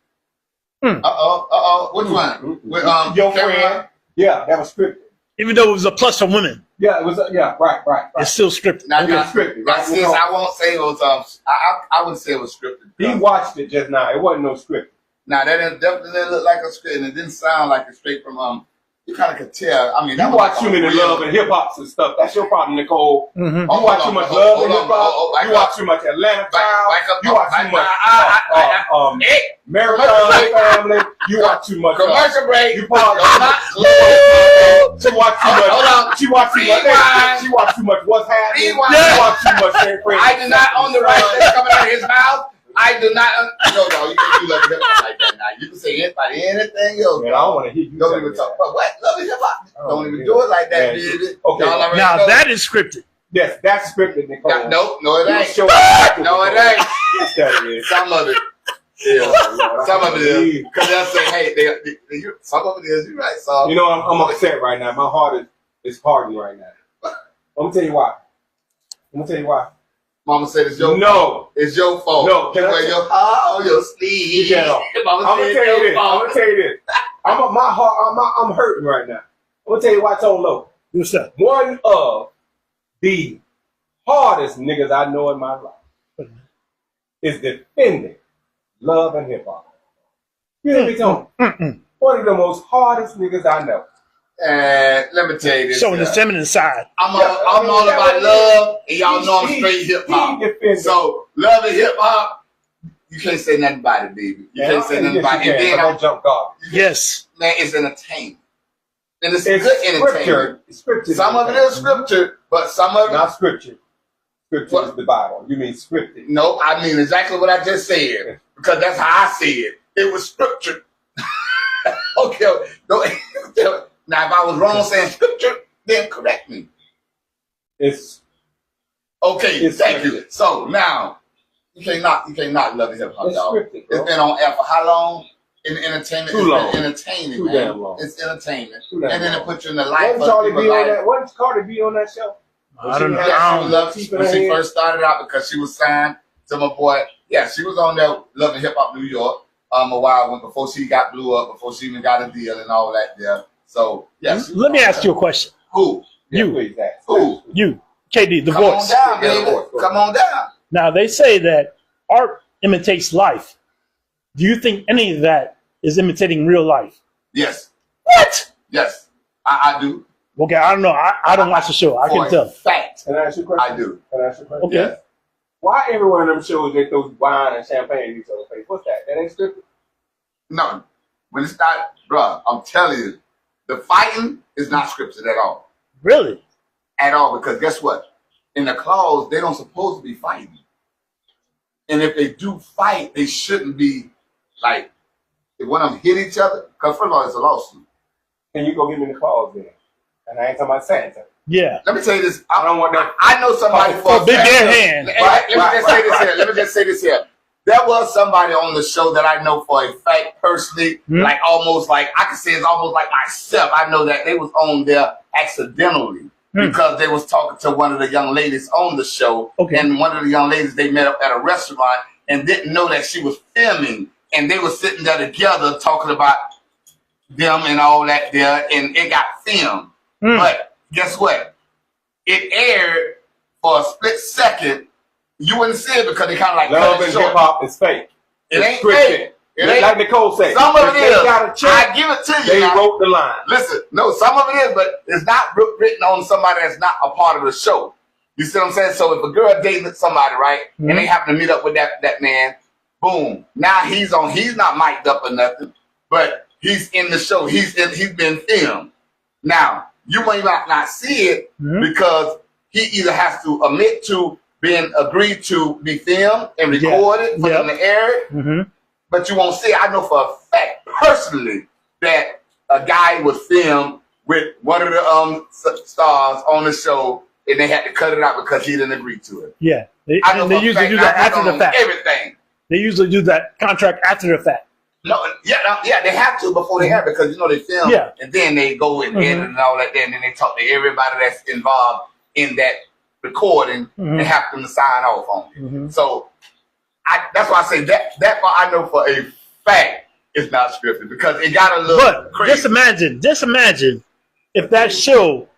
Which one? With, Your Cameron? friend? Yeah, that was scripted. Even though it was a plus for women, Yeah, it was. Right. it's still scripted. Now, It was scripted. now, Right? sis, I won't say it was. I wouldn't say it was scripted. He watched it just now. It wasn't no script. Now that definitely didn't look like a script, and it didn't sound like a straight from. You kind of could tell. I mean, You that was watch like too a many real- love and hip hops and stuff. That's your problem, Nicole. Mm-hmm. You watch too much love and hip hop. You watch too much Atlanta Child. You watch too much Maritime Family. You watch too much. Commercial break. You watch She watch too much. Hold on. She watch too much. Rewind. She watch too much. What's happening? Rewind. She watch too much. I do not own the right thing coming out of his mouth. I do not. No, you can do love and hip hop like that now. You can say it by anything else. Man, I don't want to hear you. Don't say even that. talk. But what? Love and hip hop. Oh, Don't even yeah. do it like that, Man. baby. Okay. Y'all already Now know. that is scripted. Yes, that's scripted, Nicole. No, it You ain't. show No, it ain't. Yes, that is. Some of it. Yeah. Some of it is. Because they'll say, hey, some of it is. You're right, so. You know, I'm upset right now. My heart is hardened right now. I'm gonna tell you why. Mama said it's your fault. No. It's your fault. No, You can I wear say- your heart on your sleeve. Get that off. Mama I'm said gonna tell you it's this. your fault. My heart. I'm hurting right now. I'm gonna tell you why it's on low. What's that? One of the hardest niggas I know in my life is defending love and hip hop. You hear me, Tony? One of the most hardest niggas I know. And let me tell you this. Showing the feminine side. I'm Yeah, I all mean, about that- love, and y'all know I'm He- straight hip hop. he defended- So love and hip hop, you can't say nothing about it, baby. You can't say nothing about it. And then don't jump guard. Yes. man, it's entertainment, and it's It's good entertainment. scripture. It's scripture. Some of it is scripture, but some of it. Not scripture. Scripture What? is the Bible. You mean scripted. No, I mean exactly what I just said because that's how I see it. It was scripture. Okay, now if I was wrong saying scripture, then correct me. It's Okay, It's thank you. scripted. So now you can't knock love and hip hop, It's dog. scripted, bro. It's been on air for how long? In entertainment, Too it's long. been entertaining, Too man. damn long. It's entertainment, Too damn and then long. it puts you in the life wasn't of Charlie people's B on life. that? Wasn't Cardi B on that show? I don't know. She had Yeah, some she loved teeth in when her she head? first started out because she was signed to my boy. Yeah, she was on there Love and Hip Hop New York a while before she got blew up, before she even got a deal and all that there. So yeah, she was Let me on ask there. you a question. Who? Yeah, You. please, ask. Who? You, KD, the Come voice. on down, Yeah, baby. the voice. Come on down. Now they say that art imitates life. Do you think any of that is imitating real life? Yes, What? yes, I do. Okay, I don't know. I don't watch the show. I For can a tell. fact, Can I ask you a question? I do. Can I ask you a question? Okay. Yes. Why every one of them shows they throw wine and champagne in each other's face? What's that? That ain't scripted? No, when it's not, bruh, I'm telling you, the fighting is not scripted at all. Really? At all, because guess what? In the clause, they don't supposed to be fighting. And if they do fight, they shouldn't be like, if one of them hit each other, because first of all, it's a lawsuit. Can you go give me the clause then? And I ain't talking about Santa. Yeah. Let me tell you this. I don't want that. I know somebody For big air hand. Let me just say this here. there was somebody on the show that I know for a fact personally, like almost like I could say it's almost like myself. I know that they was on there accidentally because they was talking to one of the young ladies on the show, and one of the young ladies they met up at a restaurant and didn't know that she was filming, and they were sitting there together talking about them and all that there, and it got filmed. But guess what? It aired for a split second. You wouldn't see it because they kind of like love and hip hop is fake. It ain't scripted. fake. It ain't, like Nicole said. Some of it is. I give it to you. They now. wrote the line. Listen, no, some of it is, but it's not written on somebody that's not a part of the show. You see what I'm saying? So if a girl dating somebody, right, and they happen to meet up with that man, boom. Now he's not mic'd up or nothing, but he's in the show. He's been filmed. Now you might not see it because he either has to admit to being agreed to be filmed and recorded for them to air it, but you won't see it. I know for a fact, personally, that a guy was filmed with one of the stars on the show, and they had to cut it out because he didn't agree to it. Yeah, they usually do that after the fact. Everything. They usually do that contract after the fact. No, they have to before they have it because they film, and then they go and edit and all that, and then they talk to everybody that's involved in that recording and have them to sign off on it. So that's why I say that part I know for a fact is not scripted because it got a little crazy. Just imagine if that show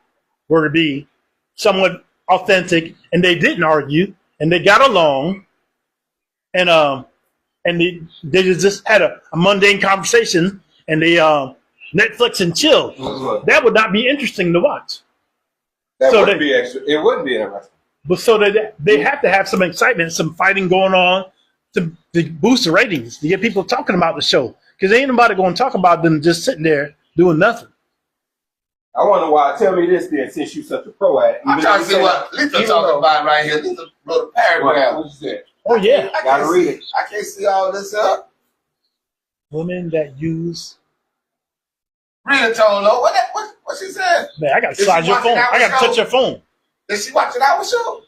were to be somewhat authentic and they didn't argue and they got along and they just had a mundane conversation and they Netflix and chill. That would not be interesting to watch. It wouldn't be interesting. But so they have to have some excitement, some fighting going on to boost the ratings, to get people talking about the show. Because ain't nobody going to talk about them just sitting there doing nothing. I wonder why. Tell me this then, since you're such a pro at it. I'm trying to see what Lisa talking about right here. Lisa wrote a paragraph. What you said? Oh, yeah. I gotta read it. I can't see all this up. Women that use... Read it, Tolo. What she said? Man, I got to slide your phone. I got to touch your phone. Is she watching our show?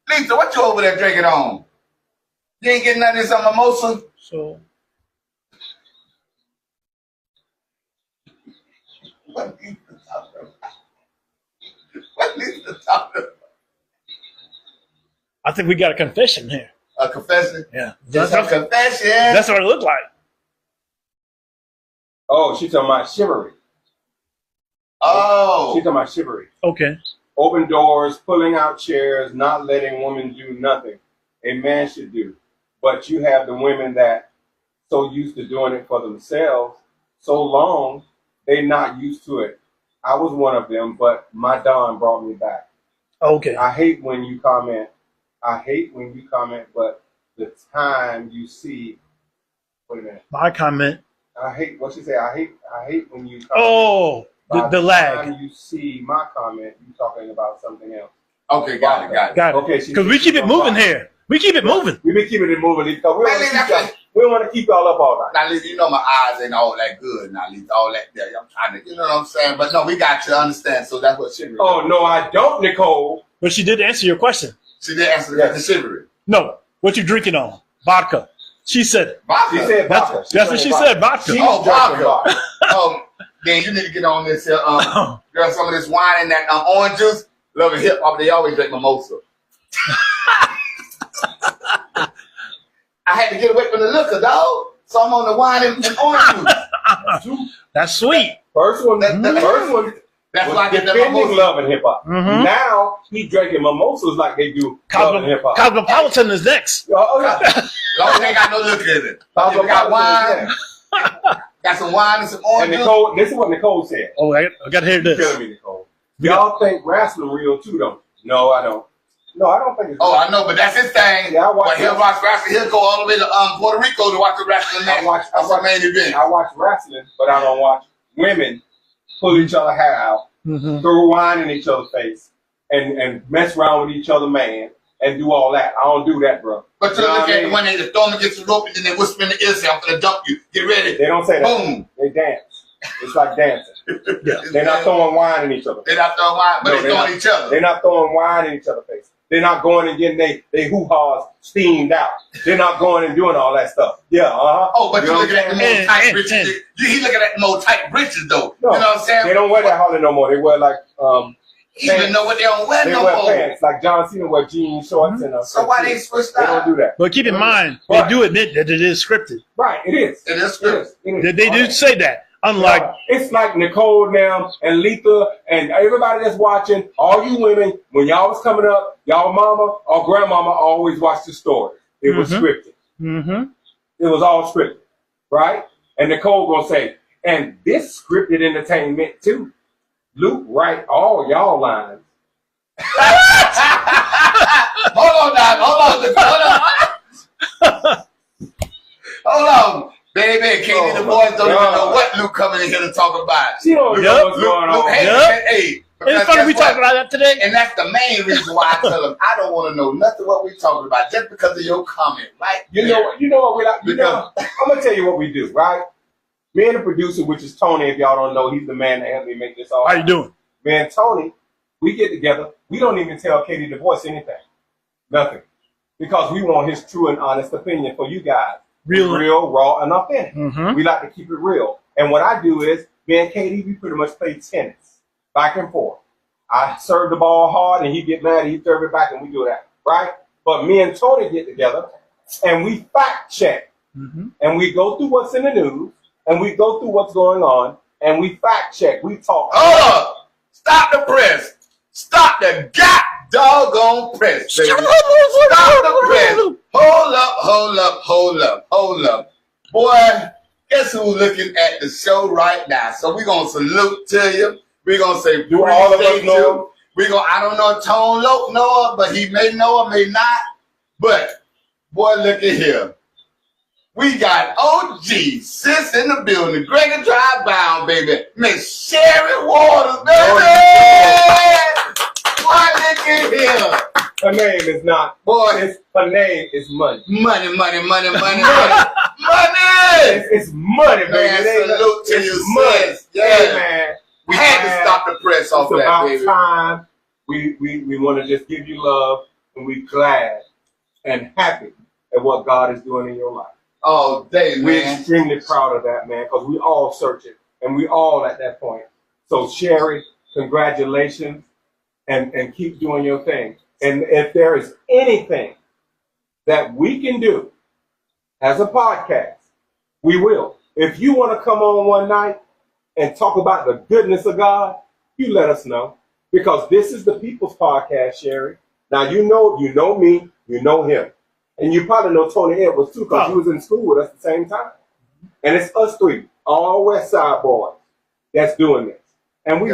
Lisa, what you over there drinking on? You ain't getting nothing in some mimosa? So... What Lisa talking about? What Lisa talking about? I think we got a confession here. A confession? Yeah. Just a confession. That's what it looked like. Oh, she's talking about chivalry. Oh. She's talking about chivalry. Okay. Open doors, pulling out chairs, not letting women do nothing a man should do. But you have the women that so used to doing it for themselves so long, they're not used to it. I was one of them, but my Don brought me back. Okay. I hate when you comment, but the time you see, wait a minute. My comment. I hate what she say. I hate when you comment. Oh, the lag. By the time you see my comment, you talking about something else. Okay, got it. Okay, because we keep it moving here. We keep it moving. We've been keeping it moving because we don't want to keep y'all up all night. Now, Lisa, you know my eyes ain't all that good. Now, Lisa, all that there. I'm trying to, you know what I'm saying? But no, we got to understand. So that's what chivalry. Oh no, I don't, Nicole. But she did answer your question. She did answer the chivalry. No, what you drinking on? Vodka. She said it. Vodka. She said vodka. That's what she said. Vodka. Vodka. Then you need to get on this. Girl, some of this wine and that orange juice. Love and hip hop. They always drink mimosa. I had to get away from the liquor, dog. So I'm on the wine and orange juice. That's sweet. First one. That's why I get the defending mimosa. love and hip hop. Now he's drinking mimosas like they do love and hip hop. Cosmopolitan is next. Oh yeah. Long as they ain't got no liquor in it. You got wine. Got some wine and some orange juice. Nicole, this is what Nicole said. Oh, I got to hear this. You're killing me, Nicole. Y'all think wrestling real too, don't you? No, I don't. No, I don't think it's I know, but that's his thing. Yeah, I watch but he'll watch wrestling. He'll go all the way to Puerto Rico to watch the wrestling match. That's the main event. I watch wrestling, but I don't watch women pull each other hair out, throw wine in each other's face, and mess around with each other, man, and do all that. I don't do that, bro. But you look at when they throw them against the rope and then they whisper in the ear, say, "I'm gonna dump you. Get ready." They don't say that. Boom. They dance. It's like dancing. They're not throwing wine in each other's face. They're not throwing wine, but they're throwing each other. They're not throwing wine in each other's face. They're not going and getting they hoo-haws steamed out. They're not going and doing all that stuff. Yeah, Oh, but you looking at the more And- tight and- britches. He looking at the more tight britches though. No, you know what I'm saying? They don't wear that hardly no more. They wear like He even know what they don't wear they no wear more. pants like John Cena wear jeans, shorts, and So why they switched They out? don't do that. But keep in mind, Right. they do admit that it is scripted. Right, it is. It is It scripted. is. It is. They do say that. Unlike It's like Nicole now and Letha and everybody that's watching, all you women, when y'all was coming up, y'all mama or grandmama always watched the story. It was scripted. It was all scripted, right? And Nicole gonna say, and this scripted entertainment too. Luke write all y'all lines. Hold on now. Hold on. Baby, Katie, the boys don't even know what Luke coming in here to talk about. She don't Yup. know what's going on. Hey, it's funny we talking about that today. and that's the main reason why I tell him I don't want to know nothing what we talking about just because of your comment, right? You know what we like. I'm gonna tell you what we do, right? Me and the producer, which is Tony, if y'all don't know, he's the man that helped me make this all. How you doing? Me and Tony, we get together. We don't even tell Katie the voice anything, nothing, because we want his true and honest opinion for you guys. Real, raw, and authentic. We like to keep it real. And what I do is, me and Katie, we pretty much play tennis, back and forth. I serve the ball hard, and he get mad, and he serve it back, and we do that, right? But me and Tony get together, and we fact check, and we go through what's in the news, and we go through what's going on, and we fact check. We talk. Hold up. Stop the press. Stop the doggone press, baby. Stop the press. Hold up. Boy, guess who's looking at the show right now? So we're going to salute to you. We're going to say, Do all of us appreciate know? you. I don't know if Tone Loke know her, but he may know her, may not. But, boy, look at here. We got OG, sis in the building, Gregor Drive bound, baby. Miss Sherry Waters, baby. Boy, look at here. Her name is not. Boy, her name is money. Money. It's money, baby. Man, It ain't salute to it's you, money. sis. Yeah. Hey, man. We had to stop the press off It's that, about baby. time. We want to just give you love, and we glad and happy at what God is doing in your life. All day, man. We're extremely proud of that, man, because we all search it, and we all at that point. So, Sherry, congratulations, and keep doing your thing. And if there is anything that we can do as a podcast, we will. If you want to come on one night and talk about the goodness of God, you let us know. Because this is the People's Podcast, Sherry. Now, you know me, you know him. And you probably know Tony Edwards, too, because he was in school with us at the same time. And it's us three, all West Side boys, that's doing this. And we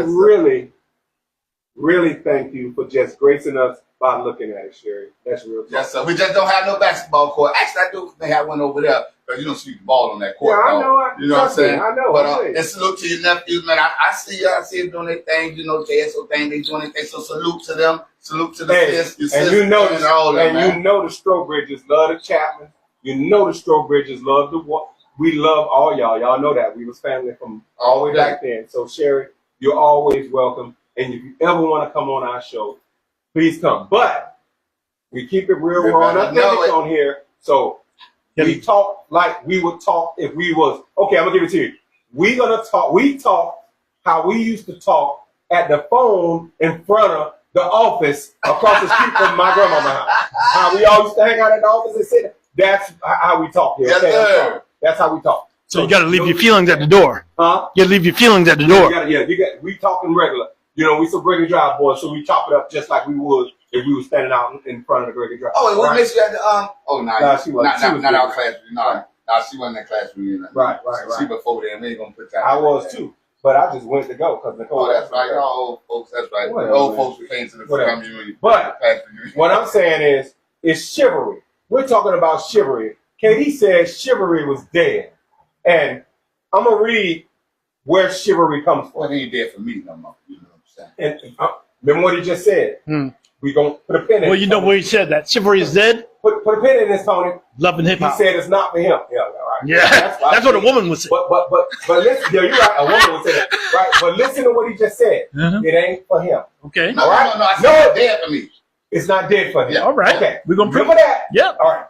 really thank you for just gracing us by looking at it, Sherry. That's real talk. Yes, sir. We just don't have no basketball court. Actually, I do have one over there, because you don't see the ball on that court. Yeah, I though. know. You know what I'm saying? I know. But and salute to your nephews, man. I see them doing their thing. You know, JSO thing, they doing their thing. So salute to them. Salute to the sis, your and sis, you know and all that, man. you know the Strobridges love the Chapman. You know the Strobridges love the what. We love all y'all. Y'all know that. We was family from all the way back then. So Sherry, you're always welcome. And if you ever want to come on our show, please come. But we keep it real raw and authentic on here. So we talk like we would talk if we was okay. I'm gonna give it to you. We talk how we used to talk at the phone in front of the office across the street from my grandmama's house. How we all used to hang out at the office and sit. That's how we talk here. Okay? Yes, That's how we talk. So you got to leave your feelings at the door. Huh? You got to leave your feelings at the door. We talking regular. You know, we some Gregor Drive boys, so we chop it up just like we would if we were standing out in front of the Gregor Drive. Oh, and what makes you at the she wasn't. Not our classroom. No, she wasn't in that classroom. Right. She before then. We ain't gonna put that. I was too, but I just went to go because Nicole. Oh, that's right. Y'all old folks. That's right. Whatever, Old man. folks who came to the Whatever. family. But what I'm saying is, it's chivalry. We're talking about chivalry. KD says chivalry was dead, and I'm gonna read where chivalry comes from. Well, he ain't dead for me no more. You know what I'm saying? And remember what he just said. We gonna put a pin in. Well, you know where he said that chivalry is dead. Put a pin in this, Tony. Love and hip He hop. said it's not for him. Yeah, right. Yeah, that's what a woman would say. But listen, you're right. A woman would say that, right? But listen to what he just said. It ain't for him. Okay. No, All right? no. I said it's dead for me. It's not dead for him. Yeah. All right. Okay. We're going to prove Remember that? Yep. All right.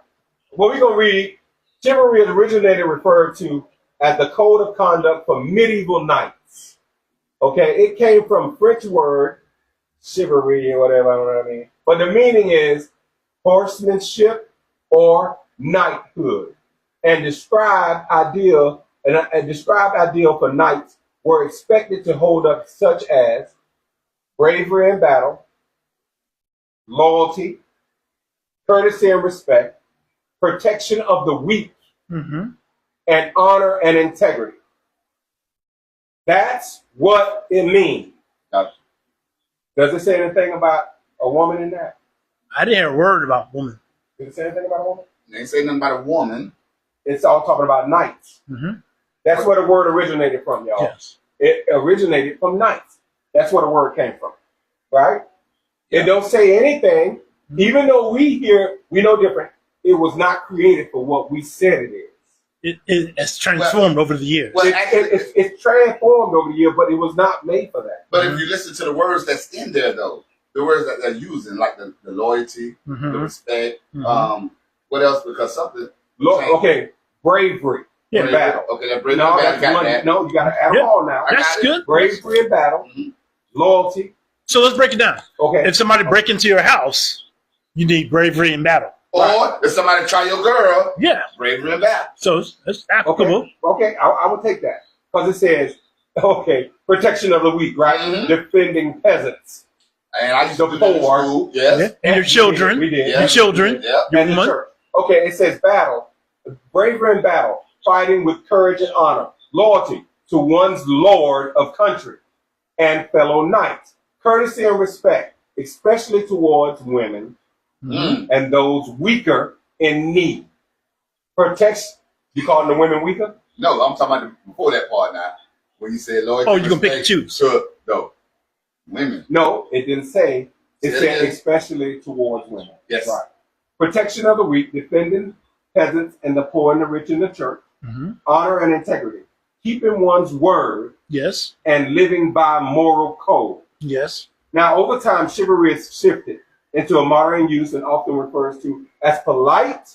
What we're going to read, chivalry is originated referred to as the code of conduct for medieval knights. Okay. It came from French word, chivalry or whatever, I don't know what I mean. But the meaning is horsemanship or knighthood. And described ideal for knights were expected to hold up such as bravery in battle, loyalty, courtesy and respect, protection of the weak, Mm-hmm. and honor and integrity. That's what it means. Gotcha. Does it say anything about a woman in that? I didn't hear a word about woman. Does it say anything about a woman? They ain't say nothing about a woman. It's all talking about knights. Mm-hmm. That's where the word originated from, y'all. Yes. It originated from knights. That's where the word came from, right? Yeah. It don't say anything, even though we know different. It was not created for what we said it is. It's transformed over the years. Well, It's transformed over the year, but it was not made for that. But if you listen to the words that's in there, though, the words that they're using, like the loyalty, Mm-hmm. the respect, Mhm. what else? Because something. Okay, bravery Yeah. in battle. Okay, that bring No, back. that's Got one. that. No, you got to add them Yeah. all now. I That's got it. good. Bravery in battle, Mhm. loyalty. So let's break it down. Okay, If somebody break into your house, you need bravery in battle. Or if somebody try your girl, Yeah. bravery and battle. So it's applicable. okay, I will take that because it says, okay, protection of the weak, right? Mhm. Defending peasants. And I used to The do that in poor. school. Yes. Yeah. And your children. We did. Yeah. Your children. Yeah. Your And the woman. church. Okay, it says battle, bravery in battle, fighting with courage and honor, loyalty to one's lord of country and fellow knights, courtesy and respect, especially towards women Mm. and those weaker in need. Protects, you calling the women weaker? No, I'm talking about before that part now. When you said loyalty. Oh, you're gonna pick and respect choose. to the women. No, it didn't say. It Say it said again. especially towards women. Yes. Right. Protection of the weak, defending peasants and the poor and the rich in the church, Mm-hmm. honor and integrity, keeping one's word Yes. and living by moral code. Yes. Now, over time, chivalry has shifted into a modern use and often refers to as polite,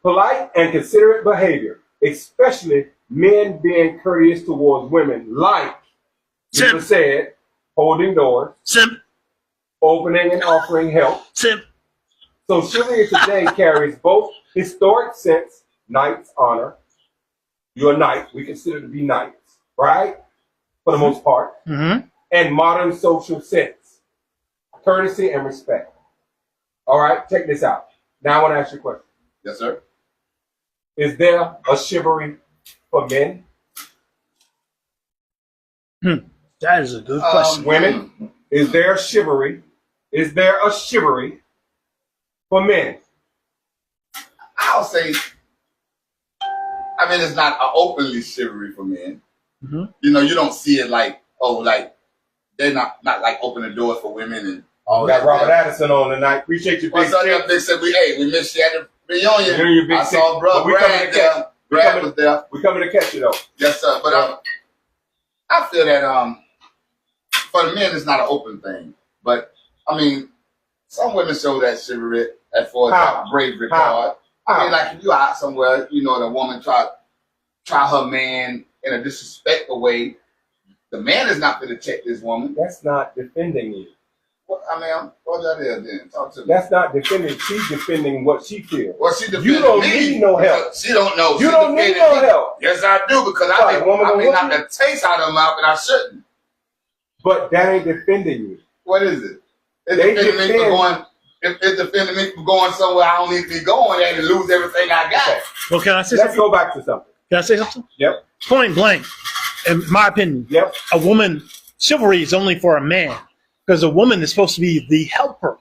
polite and considerate behavior, especially men being courteous towards women, like Simp. people said, holding doors, Simp. opening and offering help. Simp. So chivalry today carries both historic sense, knight's honor. You're a knight. We consider to be knights, right? For the most part. Mm-hmm. And modern social sense, courtesy and respect. All right, check this out. Now I want to ask you a question. Yes, sir. Is there a chivalry for men? That is a good question. Women? Is there chivalry? Is there a chivalry for men? I'll say, I mean, it's not an openly chivalry for men. Mhm. You know, you don't see it like, oh, like, they're not like opening doors for women and all We got that. Robert Addison on tonight. Appreciate your big What's up, shit. that big said, we missed you at the reunion. You're your big I saw six. bro But we coming Brad to there. catch- Brad was there. We're coming to catch you though. Yes, sir. But I feel that for the men, it's not an open thing. But I mean, some women show that chivalry as far as How? that bravery How? part. I mean, like if you out somewhere, you know, the woman try her man in a disrespectful way. The man is not going to check this woman. That's not defending you. Well, I mean, what that is then? Talk to me. That's not defending. She's defending what she feels. Well, she defended You don't me need no help. because She don't know. You She don't need defended no me. help. Yes, I do because Sorry, I woman, may what knock you- the taste out of her mouth and I shouldn't. But that ain't defending you. What is it? It's They defending me for defend- going. It's defending me for going somewhere I don't need to be going and lose everything I got. Okay. Well, can I say Let's something? go back to something. Can I say something? Yep. Point blank, in my opinion, Yep. a woman, chivalry is only for a man because a woman is supposed to be the helper.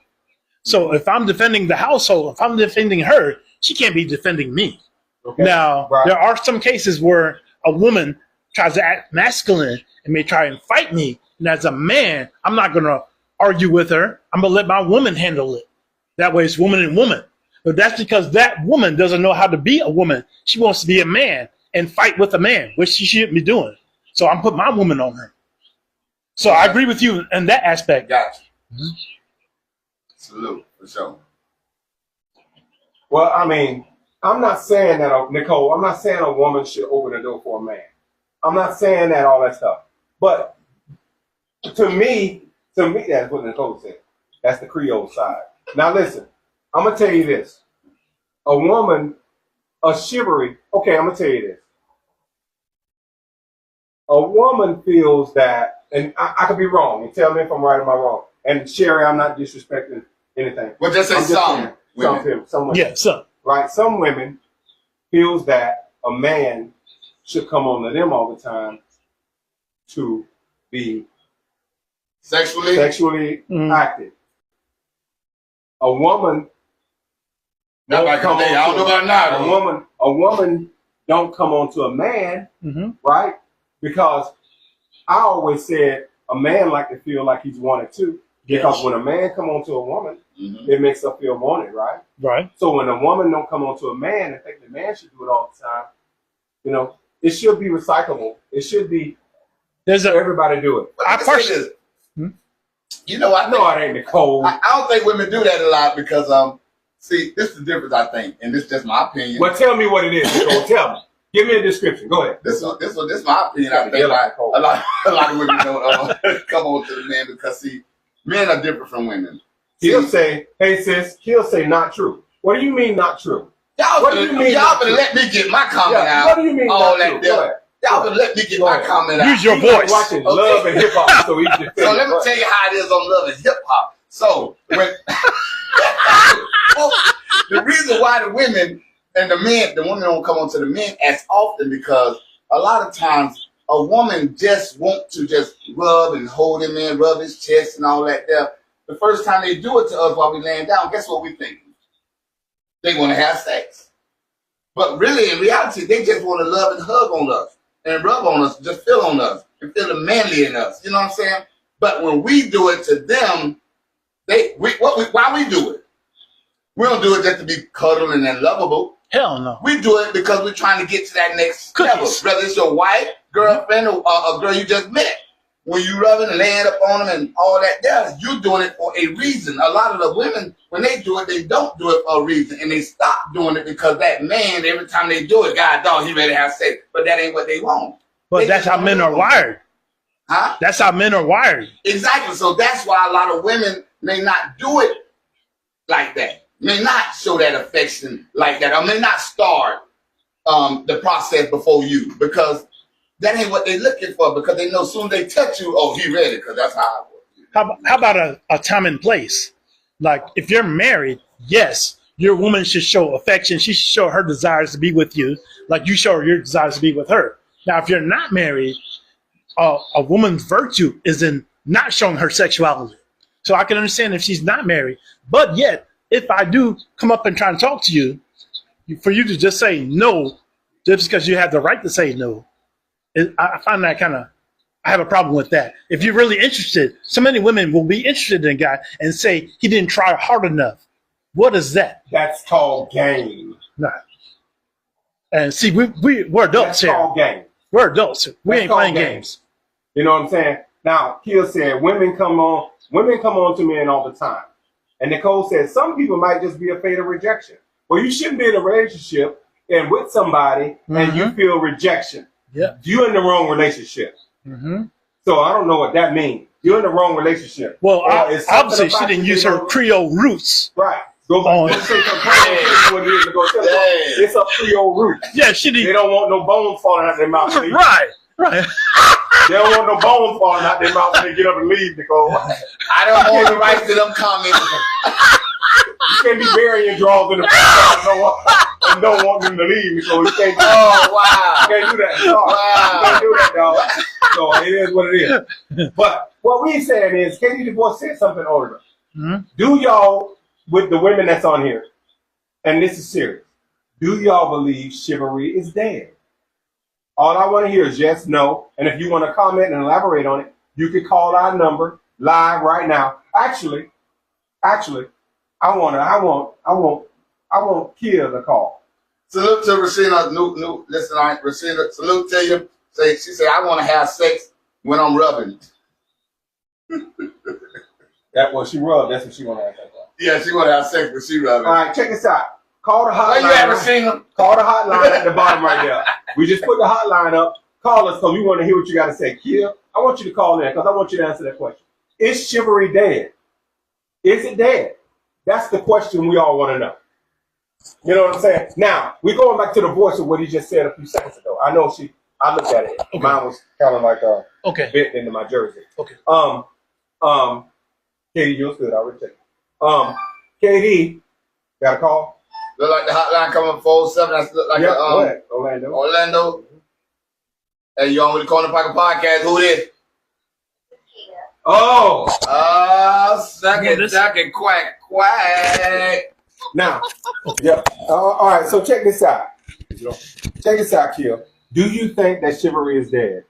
So if I'm defending the household, if I'm defending her, she can't be defending me. Okay. Now, Right. there are some cases where a woman tries to act masculine and may try and fight me. And as a man, I'm not going to argue with her. I'm going to let my woman handle it. That way it's woman and woman. But that's because that woman doesn't know how to be a woman. She wants to be a man and fight with a man, which she shouldn't be doing. So I'm putting my woman on her. So I agree with you in that aspect. Gotcha. Salute for sure. Well, I mean, I'm not saying that, Nicole, I'm not saying a woman should open the door for a man. I'm not saying that, all that stuff. But to me, that's what Nicole said. That's the Creole side. Now listen, I'm going to tell you this. A woman, a chivalry, okay, I'm going to tell you this. A woman feels that, and I could be wrong. You tell me if I'm right or wrong. And Sherry, I'm not disrespecting anything. Well, just say some women. Some women. Yeah, some. Right? Some women feels that a man should come on to them all the time to be Sexually active. A woman not like come I don't know about now. A woman don't come on to a man, right? Because I always said a man like to feel like he's wanted too. Because when a man come on to a woman, it makes her feel wanted, right? Right. So when a woman don't come on to a man and think the man should do it all the time, you know, it should be recyclable. It should be everybody do it. I personally, you know, I know it ain't Nicole. I don't think women do that a lot because see, this is the difference I think, and this is just my opinion. Well, tell me what it is, Nicole. Tell me. Give me a description. Go ahead. This is my opinion. I think like a lot of women don't come on to the man because see, men are different from women. He'll say, "Hey sis," he'll say, "Not true." What do you mean, not true? Y'all better let me get my comment out. What do you mean, not true? Y'all better let me get my comment out. Use your voice. Watching Love and Hip Hop, so he just. So let me tell you how it is on Love and Hip Hop. So when the reason why the women and the women don't come on to the men as often because a lot of times a woman just want to just rub and hold him in, rub his chest and all that there. The first time they do it to us while we laying down, guess what we think? They want to have sex. But really, in reality, they just want to love and hug on us and rub on us, just feel on us and feel the manly in us. You know what I'm saying? But when we do it to them, why we do it? We don't do it just to be cuddling and lovable. Hell no. We do it because we're trying to get to that next level. Whether it's your wife, girlfriend, or a girl you just met. When you rubbing and laying up on them and all that there, you doing it for a reason. A lot of the women, when they do it, they don't do it for a reason. And they stop doing it because that man, every time they do it, God dog, he ready to have sex. But that ain't what they want. But that's how men are wired. Huh? That's how men are wired. Exactly. So that's why a lot of women may not do it like that. May not show that affection like that. Or may not start the process before you. Because that ain't what they're looking for. Because they know as soon as they touch you, oh, he ready. Because that's how I work. How about a time and place? Like, if you're married, yes, your woman should show affection. She should show her desires to be with you, like you show your desires to be with her. Now, if you're not married, a woman's virtue is in not showing her sexuality. So I can understand if she's not married. But yet, if I do come up and try and talk to you, for you to just say no, just because you have the right to say no, I find that I have a problem with that. If you're really interested, so many women will be interested in a guy and say he didn't try hard enough. What is that? That's called game. Nah. And see, we're adults here. That's called game. We're adults. We ain't playing games. You know what I'm saying? Now, Kia said women come on to men all the time. And Nicole said some people might just be afraid of rejection. Well, you shouldn't be in a relationship and with somebody and you feel rejection. Yeah. You're in the wrong relationship. So I don't know what that means. You're in the wrong relationship. Well, obviously she didn't use her Creole roots. Right. It's a Creole root. Yeah, she didn't. They don't want no bones falling out their mouth. Right. They don't want no bones falling out their mouth when they get up and leave, Nicole. I don't want the right to them comments. You can't be burying drawers in the front and don't want them to leave, Nicole. You can't do that. Oh, wow. You can't do that. No, wow. You can't do that, dog. So it is what it is. But what we're saying is, Katie DuBois said something earlier. Do y'all, with the women that's on here, and this is serious, do y'all believe chivalry is dead? All I want to hear is yes, no. And if you want to comment and elaborate on it, you can call our number live right now. Actually, I want Kia to call. Salute to Rashina, new listener. Rashina, salute to you. She said, I want to have sex when I'm rubbing. That what she rubbed. That's what she want to have sex with. Yeah, she want to have sex, but she rubbing. All right, check this out. Call the hotline. Oh, you ever seen them? Call the hotline at the bottom right there. We just put the hotline up. Call us because we want to hear what you got to say. Kia, I want you to call in because I want you to answer that question. Is chivalry dead? Is it dead? That's the question we all want to know. You know what I'm saying? Now, we're going back to the voice of what he just said a few seconds ago. I know I looked at it. Okay. Mine was kind of like bit into my jersey. Okay. Katie, yours good. I already checked. Katie, got a call? Look like the hotline coming 407. That's look like go ahead. Orlando. Orlando. Hey, you on with the Corner Pocket Podcast? Who it is? Oh! Second, quack. Now, yeah. All right, so check this out. Check this out, Kia. Do you think that chivalry is dead?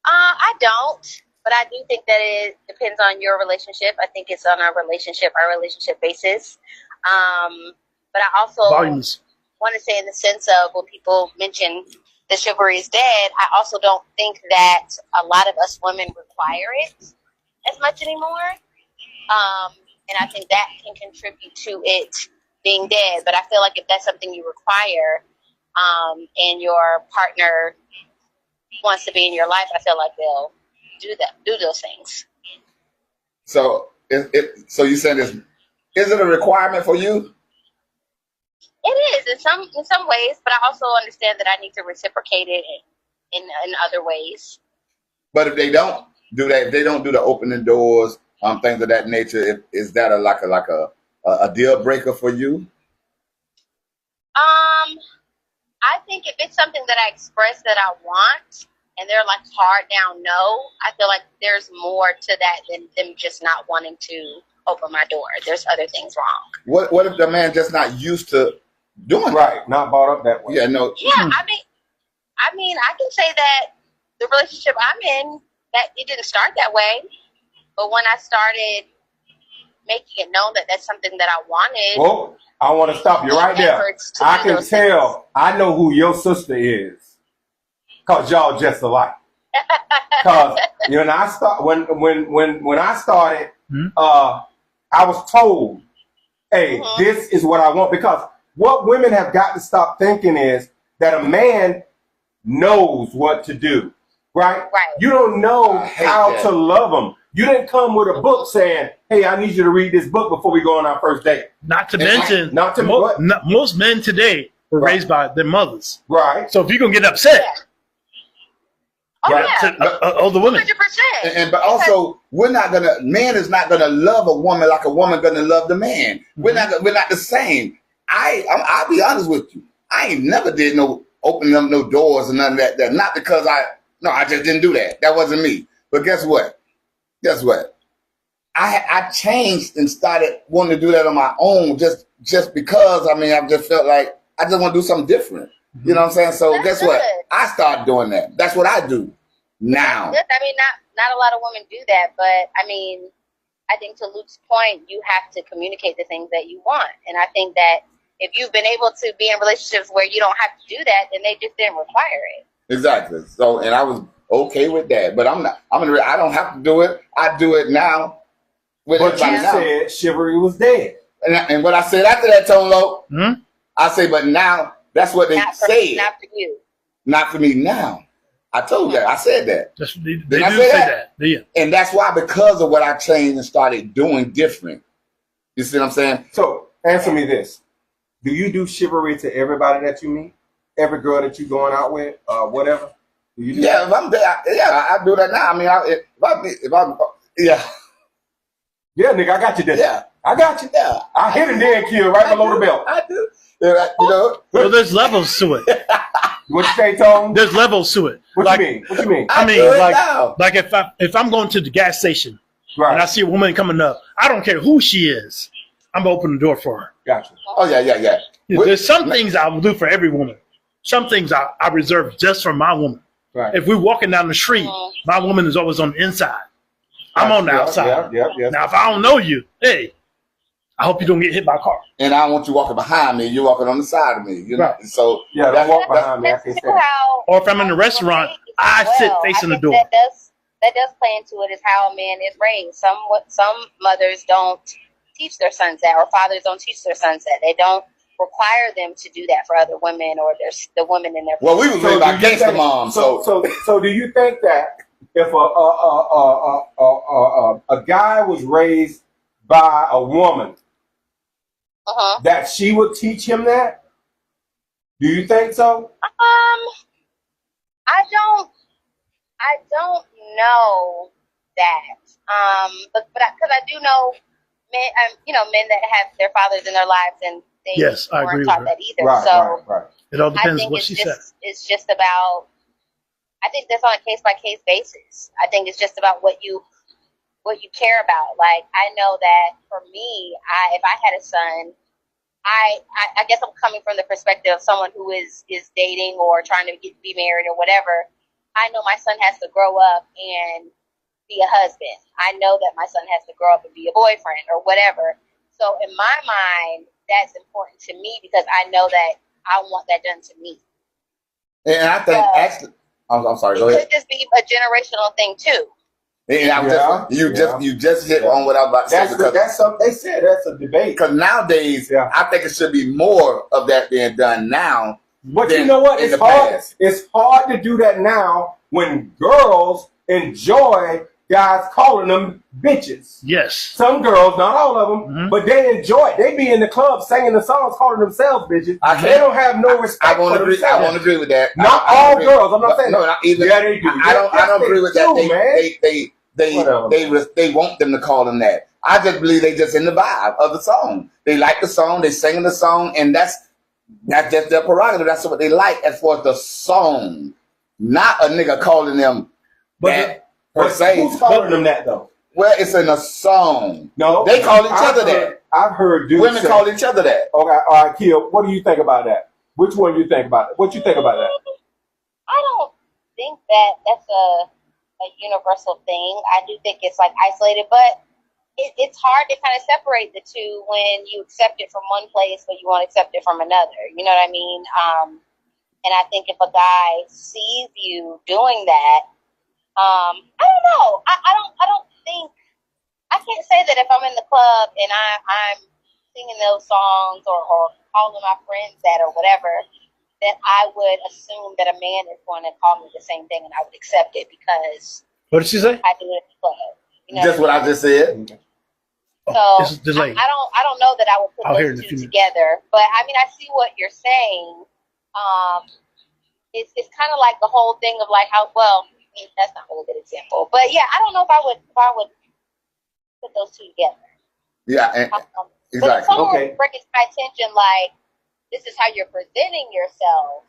I don't, but I do think that it depends on your relationship. I think it's on our relationship basis. But I also want to say in the sense of when people mention that chivalry is dead, I also don't think that a lot of us women require it as much anymore. And I think that can contribute to it being dead. But I feel like if that's something you require, and your partner wants to be in your life, I feel like they'll do those things. So, so you saying is it a requirement for you? It is in some ways, but I also understand that I need to reciprocate it in other ways. But if they don't do that, if they don't do the opening doors, things of that nature, is that a deal breaker for you? I think if it's something that I express that I want and they're like hard down no, I feel like there's more to that than them just not wanting to open my door. There's other things wrong. What if the man just not used to doing right, not brought up that way? Yeah, no. Yeah, I mean, I can say that the relationship I'm in, that it didn't start that way, but when I started making it known that that's something that I wanted. Well, I want to stop you right there. I can tell. I know who your sister is, cause y'all just alike. Cause when I started, I was told, "Hey, this is what I want." Because what women have got to stop thinking is that a man knows what to do, right? Right. You don't know how to love them. You didn't come with a book saying, "Hey, I need you to read this book before we go on our first date." Not to mention, most men today were raised by their mothers. Right. So if you're going to get upset, older women. 100%. But also, man is not gonna love a woman like a woman gonna love the man. Mm-hmm. We're not the same. I'll be honest with you. I ain't never did opening up no doors and none of that. Not because I just didn't do that. That wasn't me. But guess what? I changed and started wanting to do that on my own just because, I just felt like I just want to do something different. Mm-hmm. You know what I'm saying? So guess what? I started doing that. That's what I do now. I mean, not a lot of women do that, but I mean, I think to Luke's point, you have to communicate the things that you want. And I think that if you've been able to be in relationships where you don't have to do that, then they just didn't require it. Exactly. So, and I was okay with that, but I don't have to do it. I do it now. But you said chivalry was dead. And what I said after that, Tolo, I say, but now that's what they say. Not for you. Not for me now. I told you that. I said that. They do say that. Yeah. And that's why, because of what I changed and started doing different. You see what I'm saying? So answer me this. Do you do chivalry to everybody that you meet? Every girl that you're going out with? Whatever? Do you do that? If I'm there, I do that now. I mean, if I'm yeah, nigga, I got you there. Yeah. I got you. Yeah. I hit and then kill right below the belt. I do. You know? Well, there's levels to it. What you say, Tone? There's levels to it. What you mean? What you mean? I mean, like if I'm going to the gas station and I see a woman coming up, I don't care who she is. I'm gonna open the door for her. Gotcha. Oh yeah. There's some things I will do for every woman. Some things I reserve just for my woman. Right. If we're walking down the street, my woman is always on the inside. I'm on the outside. Yeah. Now, if I don't know you, hey, I hope you don't get hit by a car. And I don't want you walking behind me. You're walking on the side of me. You know? Right. So don't walk behind me. Or if I'm in the restaurant, I sit facing the door. that does play into it is how a man is raised. Some mothers don't teach their sons that, or fathers don't teach their sons that. They don't require them to do that for other women or the women in their Well, we was raised by gangster moms. So do you think that if a guy was raised by a woman, that she would teach him that? Do you think so? I don't know that. But because I do know men, men that have their fathers in their lives and they Yes, I weren't agree taught with her. that either. Right. It all depends I think what she said. it's just about. I think that's on a case by case basis. I think it's just about what you care about. Like, I know that for me, if I had a son, I guess I'm coming from the perspective of someone who is dating or trying to be married or whatever. I know my son has to grow up and be a husband. I know that my son has to grow up and be a boyfriend or whatever. So in my mind, that's important to me because I know that I want that done to me. And I think actually, I'm sorry. Go ahead. It could just be a generational thing too. And you just hit on what I'm about to say. That's something they said. That's a debate. Because nowadays, I think it should be more of that being done now. But you know what? It's hard. It's hard to do that now when girls enjoy guys calling them bitches. Yes. Some girls, not all of them, but they enjoy it. They be in the club singing the songs, calling themselves bitches. They don't have no respect for themselves. I won't agree with that. Not all girls. I'm not saying no, not even. Yeah, they do. I don't agree with that. They want them to call them that. I just believe they just in the vibe of the song. They like the song. They singing the song, and that's just their prerogative. That's what they like as far as the song, not a nigga calling them that. Who's calling them that though? Well, it's in a song. No, they call each other that. I've heard dudes women call each other that. Okay, all right, Kia, what do you think about that? Which one do you think about it? What you think about that? I don't think that that's a universal thing. I do think it's like isolated, but it's hard to kind of separate the two when you accept it from one place, but you won't accept it from another. You know what I mean? And I think if a guy sees you doing that, I don't know. I don't think I can't say that if I'm in the club and I'm singing those songs or calling my friends that or whatever, that I would assume that a man is going to call me the same thing and I would accept it because what did she say? I do it in the club. You know just what I just said. So I don't know that I would put those two together. But I mean I see what you're saying. It's kind of like the whole thing of like how that's not really a good example. But yeah, I don't know if I would put those two together. Yeah, exactly. But if someone brings my attention like this is how you're presenting yourself,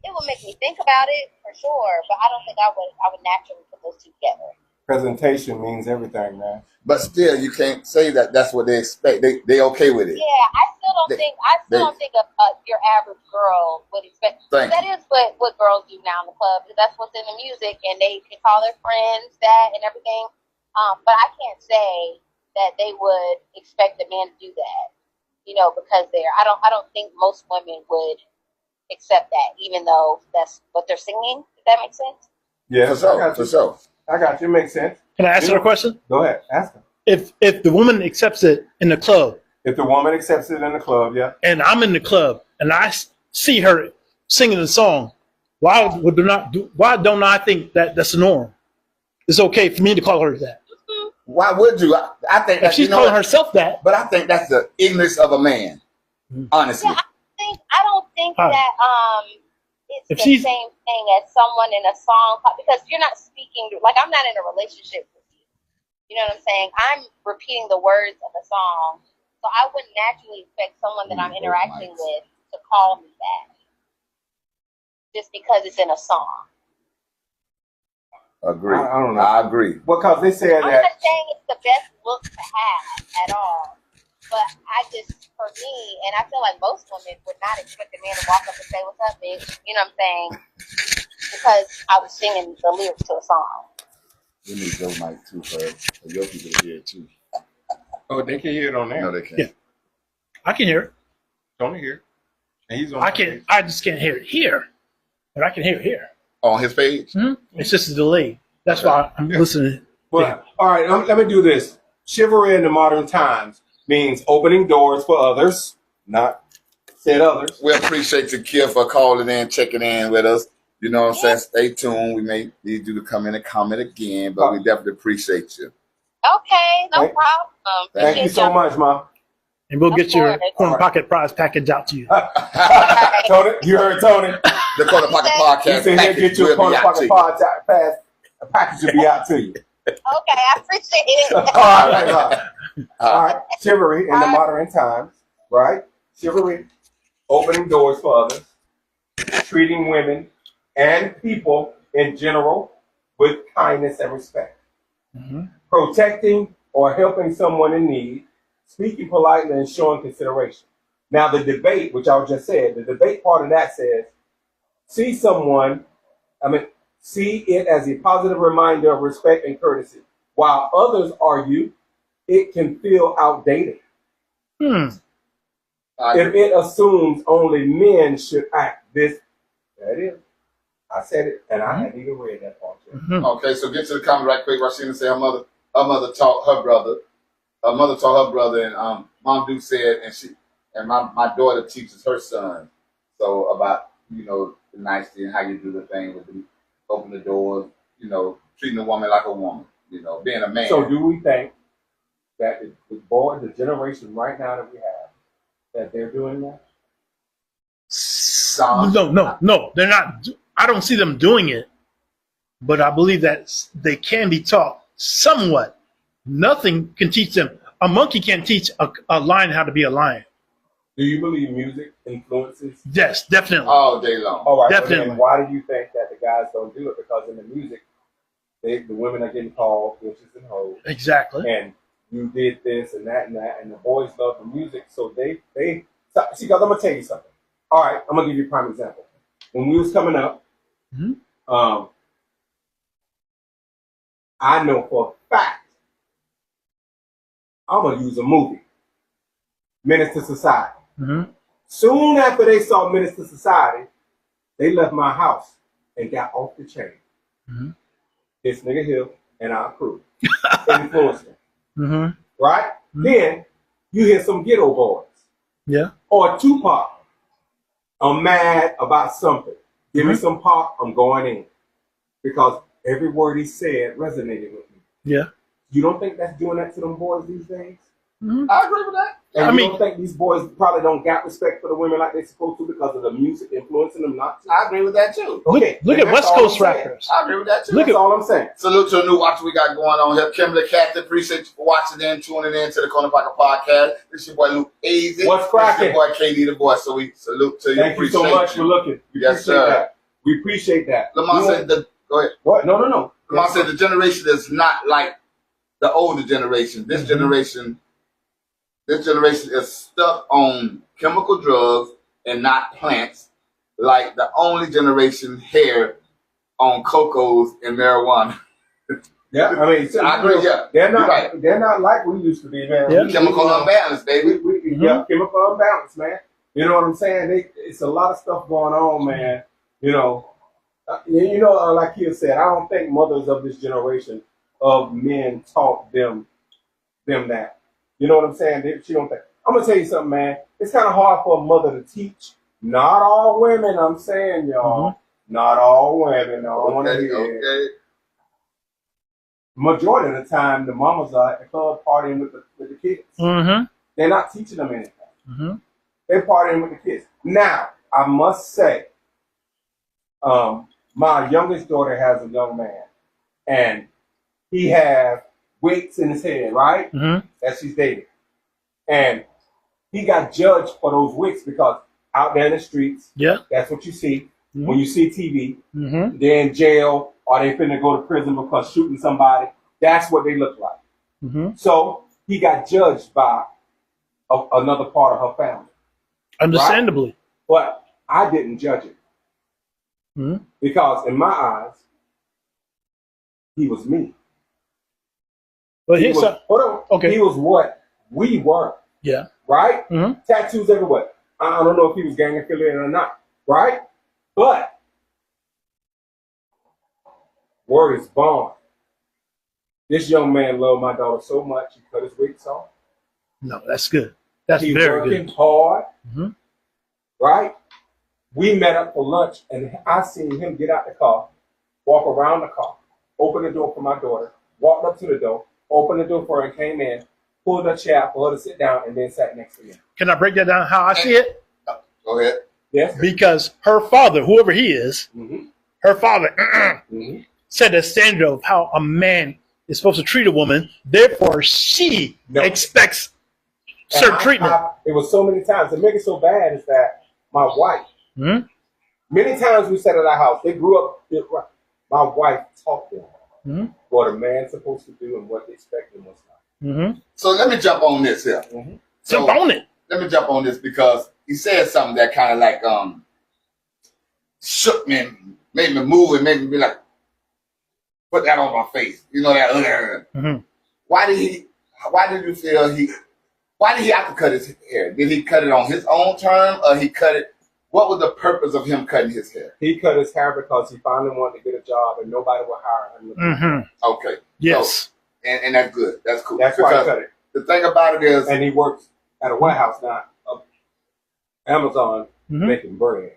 it would make me think about it for sure. But I don't think I would naturally put those two together. Presentation means everything, man. But still, you can't say that that's what they expect. They okay with it. Yeah, I still don't think your average girl would expect. That is what girls do now in the club. That's what's in the music, and they can call their friends that and everything. But I can't say that they would expect a man to do that. You know, because I don't think most women would accept that, even though that's what they're singing. Does that make sense? Yeah, for sure. I got you. Makes sense. Can I ask her a question? Go ahead. Ask her. If the woman accepts it in the club. If the woman accepts it in the club, yeah. And I'm in the club and I see her singing the song, why don't I think that that's the norm? It's okay for me to call her that. Why would you? I think if she's calling herself that. But I think that's the ignorance of a man. Honestly. Yeah, I don't think that it's the same thing as someone in a song because you're not speaking like I'm not in a relationship with you. You know what I'm saying? I'm repeating the words of a song, so I wouldn't naturally expect someone that I'm interacting with to call me that just because it's in a song. Agree. I don't know. I agree. Because they said I'm that. not saying it's the best look to have at all, but I just, for me, and I feel like most women would not expect a man to walk up and say, "What's up, bitch?" You know what I'm saying? Because I was singing the lyrics to a song. We need your mic too, for your people to hear it too. Oh, they can hear it on there. No, they can't. Yeah, I can hear it. Don't hear. And he's on. I just can't hear it here, but I can hear it here. On his page? Mm-hmm. It's just a delay. That's why I'm listening. Well, all right, let me do this. Chivalry in the modern times means opening doors for others, not said others. We appreciate you, Kia, for calling in, checking in with us. You know what I'm saying? Stay tuned. We may need you to come in and comment again, but we definitely appreciate you. Okay, no problem. Thank you so much, Mom. And we'll get your Corner Pocket prize package out to you. Tony, you heard Tony. The Corner Pocket podcast. You said he'll get you a Corner Pocket podcast. A package will be out to you. Okay, I appreciate it. All right. Chivalry in the modern times, right? Chivalry, opening doors for others, treating women and people in general with kindness and respect, protecting or helping someone in need, speaking politely and showing consideration. Now, the debate, which I just said, the debate part of that says, see it as a positive reminder of respect and courtesy. While others argue, it can feel outdated. If it assumes only men should act that is. I said it, and I hadn't even read that part yet. Okay, so get to the comment right quick. Rashina said her mother taught her brother. Her mother taught her brother, and Mom Duke said, and my daughter teaches her son. So about, the nicety and how you do the thing with them, open the doors, treating a woman like a woman, being a man. So do we think that the generation right now that we have, that they're doing that? No, they're not. I don't see them doing it, but I believe that they can be taught somewhat. Nothing can teach them. A monkey can't teach a lion how to be a lion. Do you believe music influences? Yes, definitely. All day long. All right. Definitely. Then why do you think that the guys don't do it? Because in the music, the women are getting called bitches and hoes. Exactly. And you did this and that, and the boys love the music, so see, because I'm gonna tell you something. All right, I'm gonna give you a prime example. When we was coming up, I know for a fact I'm gonna use a movie, Menace to Society. Soon after they saw Menace to Society, they left my house and got off the chain. This nigga here and our crew influenced them. Right? Then you hear some ghetto boys. Yeah. Or Tupac. I'm mad about something. Give me some pop, I'm going in. Because every word he said resonated with me. Yeah. You don't think that's doing that to them boys these days? I agree with that. And you don't think these boys probably don't got respect for the women like they're supposed to because of the music influencing them not to? I agree with that too. Okay. Look at West Coast rappers. I agree with that too. That's all I'm saying. Salute to the new watcher we got going on here. Kimberly Captain, appreciate you for watching in, tuning in to the Corner Pocket Podcast. This is your boy Luke Easy. What's cracking? Your boy KD the Boy. So we salute to you. Thank you so much for looking. Yes, sir. We appreciate that. Lamar said go ahead. What? No. Lamar said the generation is not like the older generation. This generation is stuck on chemical drugs and not plants, like the only generation here on cocos and marijuana. Yeah, I mean, I agree. Yeah, they're not like we used to be, man. Yeah. Chemical unbalance, baby. Yeah, chemical unbalance, man. You know what I'm saying? It's a lot of stuff going on, man. Like you said, I don't think mothers of this generation of men taught them that. You know what I'm saying? She don't think. I'm gonna tell you something, man. It's kind of hard for a mother to teach. Not all women, I'm saying, y'all. Not all women. I don't want to hear it. Majority of the time, the mamas are at the club partying with the kids. They're not teaching them anything. They're partying with the kids. Now, I must say, my youngest daughter has a young man, and he has wigs in his head, right? That she's dating. And he got judged for those wigs because out there in the streets, that's what you see. When you see TV, they're in jail or they finna go to prison because shooting somebody. That's what they look like. So he got judged by another part of her family. Understandably. Right? But I didn't judge it. Because in my eyes, he was me. But he was what we were. Yeah. Right? Tattoos everywhere. I don't know if he was gang affiliated or not. Right? But Word is bond. This young man loved my daughter so much he cut his wigs off. No, that's good. That's He very working good. hard, Mhm. right? We met up for lunch, and I seen him get out the car, walk around the car, open the door for my daughter, walked up to the door, opened the door for her, and came in, pulled a chair for her to sit down, and then sat next to me. Can I break that down how I see it? Go ahead. Yes. Because her father, whoever he is, Mm-hmm. her father Mm-hmm. set a standard of how a man is supposed to treat a woman. Therefore, she No. expects And certain treatment. it was so many times. To make it so bad is that my wife, Mhm. many times we sat at our house. They grew up. My wife taught them Mhm. what a man's supposed to do and what they expect and what's not. Mm-hmm. So let me jump on this here. Mm-hmm. So Jump on it. let me jump on this because he said something that kind of like shook me, and made me move, and made me be like, put that on my face. You know that. Mm-hmm. Why did you feel why did he have to cut his hair? Did he cut it on his own term, or he cut it? What was the purpose of him cutting his hair? He cut his hair because he finally wanted to get a job and nobody would hire him. Mm-hmm. Okay. Yes. So, and that's good. That's cool. That's why he Because cut it. the thing about it is, And he works at a warehouse now, Amazon, Mhm. making bread.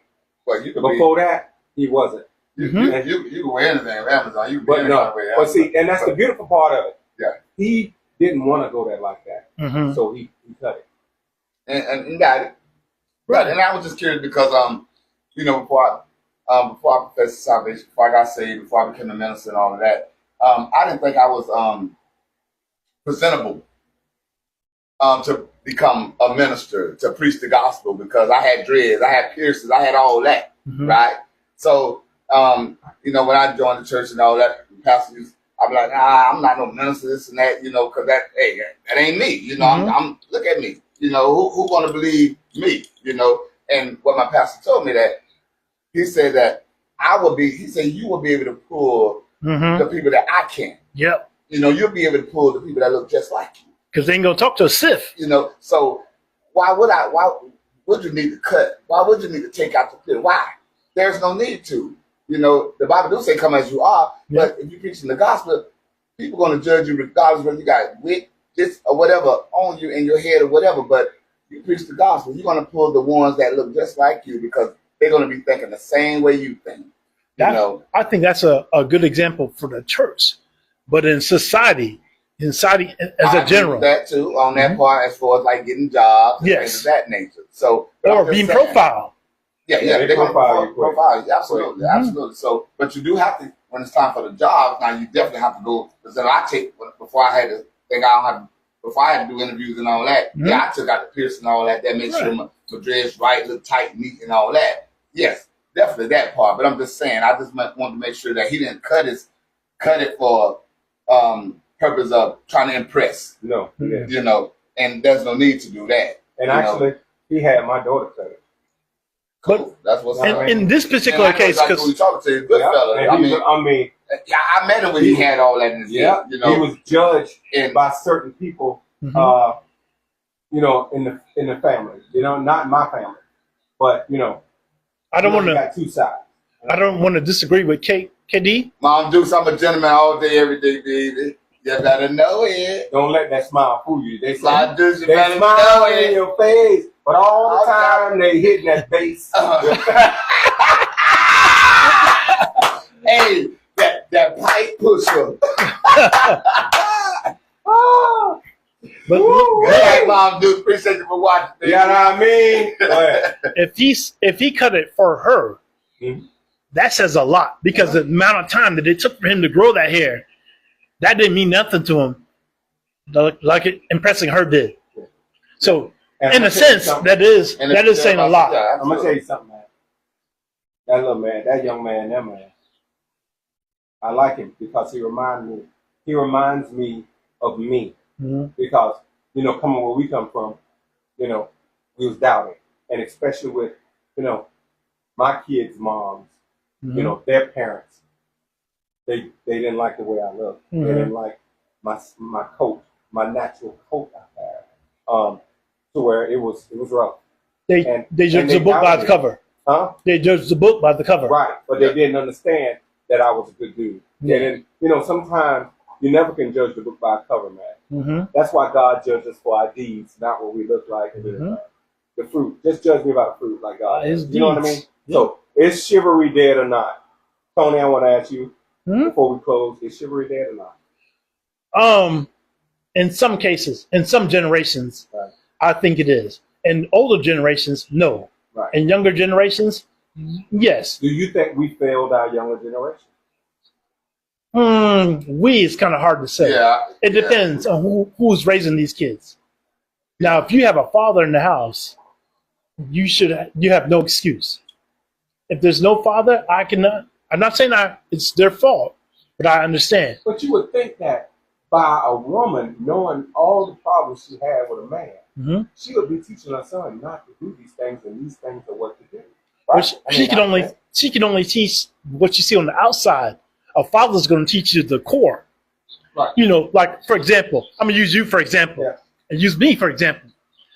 well, you can Before that, he wasn't. you Mhm. you can wear anything on Amazon. You can But be no, anywhere with but Amazon. see, and that's the beautiful part of it. Yeah. He didn't want to go there like that, Mm-hmm. so he cut it. And you got it. Right. And I was just curious because before I professed salvation, before I got saved, before I became a minister and all of that, I didn't think I was presentable to become a minister, to preach the gospel, because I had dreads, I had piercings, I had all that, Mhm. right? So when I joined the church and all that, the pastor used, I'm like, I'm not no minister, this and that, because that ain't me, I'm look at me, who want to believe me, and what my pastor told me that he said that you will be able to pull Mm-hmm. the people that I can't, Yep. you'll be able to pull the people that look just like you, Because they ain't gonna talk to a Sith. so why would you need to cut? Why would you need to take out the pit? Why? There's no need to. The Bible do say come as you are, but if you're preaching the gospel, people are going to judge you regardless whether you got wit, this or whatever on you in your head or whatever, but you preach the gospel, you're going to pull the ones that look just like you because they're going to be thinking the same way you think. I think that's a good example for the church. But in society as I a agree general, with that too, on that part, as far as like getting jobs and things of that nature. So, but or I'm just being saying- profiled. Yeah, they they're going profile to you quick. profile you. Absolutely, Mhm. absolutely. So, but you do have to, when it's time for the job, now you definitely have to go. Because then before I had to do interviews and all that, Mhm. yeah, I took out the piercing and all that. That made sure my dress right, look tight, neat, and all that. Yes, definitely that part. But I'm just saying, I just wanted to make sure that he didn't cut it for purpose of trying to impress. No, he didn't. And there's no need to do that. And actually, he had my daughter cut it. Cool. That's what's up. In this particular case, because we because talking to you, good fella. And I met him when he had all that in his head. he was judged by certain people, Mhm. in the family. Not my family, but I don't want got to. two sides. I don't want to disagree with KD. Mom Dukes, I'm a gentleman all day, every day, baby. You better know it. Don't let that smile fool you. They say Mom Dukes, you they better smile know in it. your face, but all the time they hitting that base. Hey, that pipe pusher. But Hey, Mom Dukes, appreciate you for watching. You know what I mean? Go ahead. if he cut it for her, Mhm. that says a lot because the amount of time that it took for him to grow that hair, that didn't mean nothing to him, like it impressing her did. So, And in I'm a gonna tell you sense, something. that is saying a lot. Yeah, I'm gonna tell you something, man. That little man, that young man, that man. I like him because he reminds me of me. Mhm. Because, coming where we come from, we was doubting. And especially with, my kids' moms, Mhm. their parents, they didn't like the way I looked. Mhm. They didn't like my coat, my natural coat I had. To where it was rough. They judged the book by the cover. Huh? They judged the book by the cover. Right. But they didn't understand that I was a good dude. Yeah. And then, sometimes you never can judge the book by a cover, man. Mm-hmm. That's why God judges us for our deeds, not what we look like. Mm-hmm. The fruit. Just judge me by the fruit, like God. His You know what I mean? deeds. Yeah. So, is chivalry dead or not? Tony, I want to ask you Hmm? before we close: is chivalry dead or not? In some cases, in some generations, Right. I think it is. In older generations, no. Right. In younger generations, yes. Do you think we failed our younger generation? We is kind of hard to say. Yeah. It depends on who's raising these kids. Now, if you have a father in the house, you have no excuse. If there's no father, I'm not saying it's their fault, but I understand. But you would think that by a woman knowing all the problems she had with a man, Mm-hmm. she would be teaching her son not to do these things, and these things are what to do. But Right? she can only teach what you see on the outside. A father's going to teach you the core. Right. Like, for example, I'm going to use you for example, Yeah. and use me for example.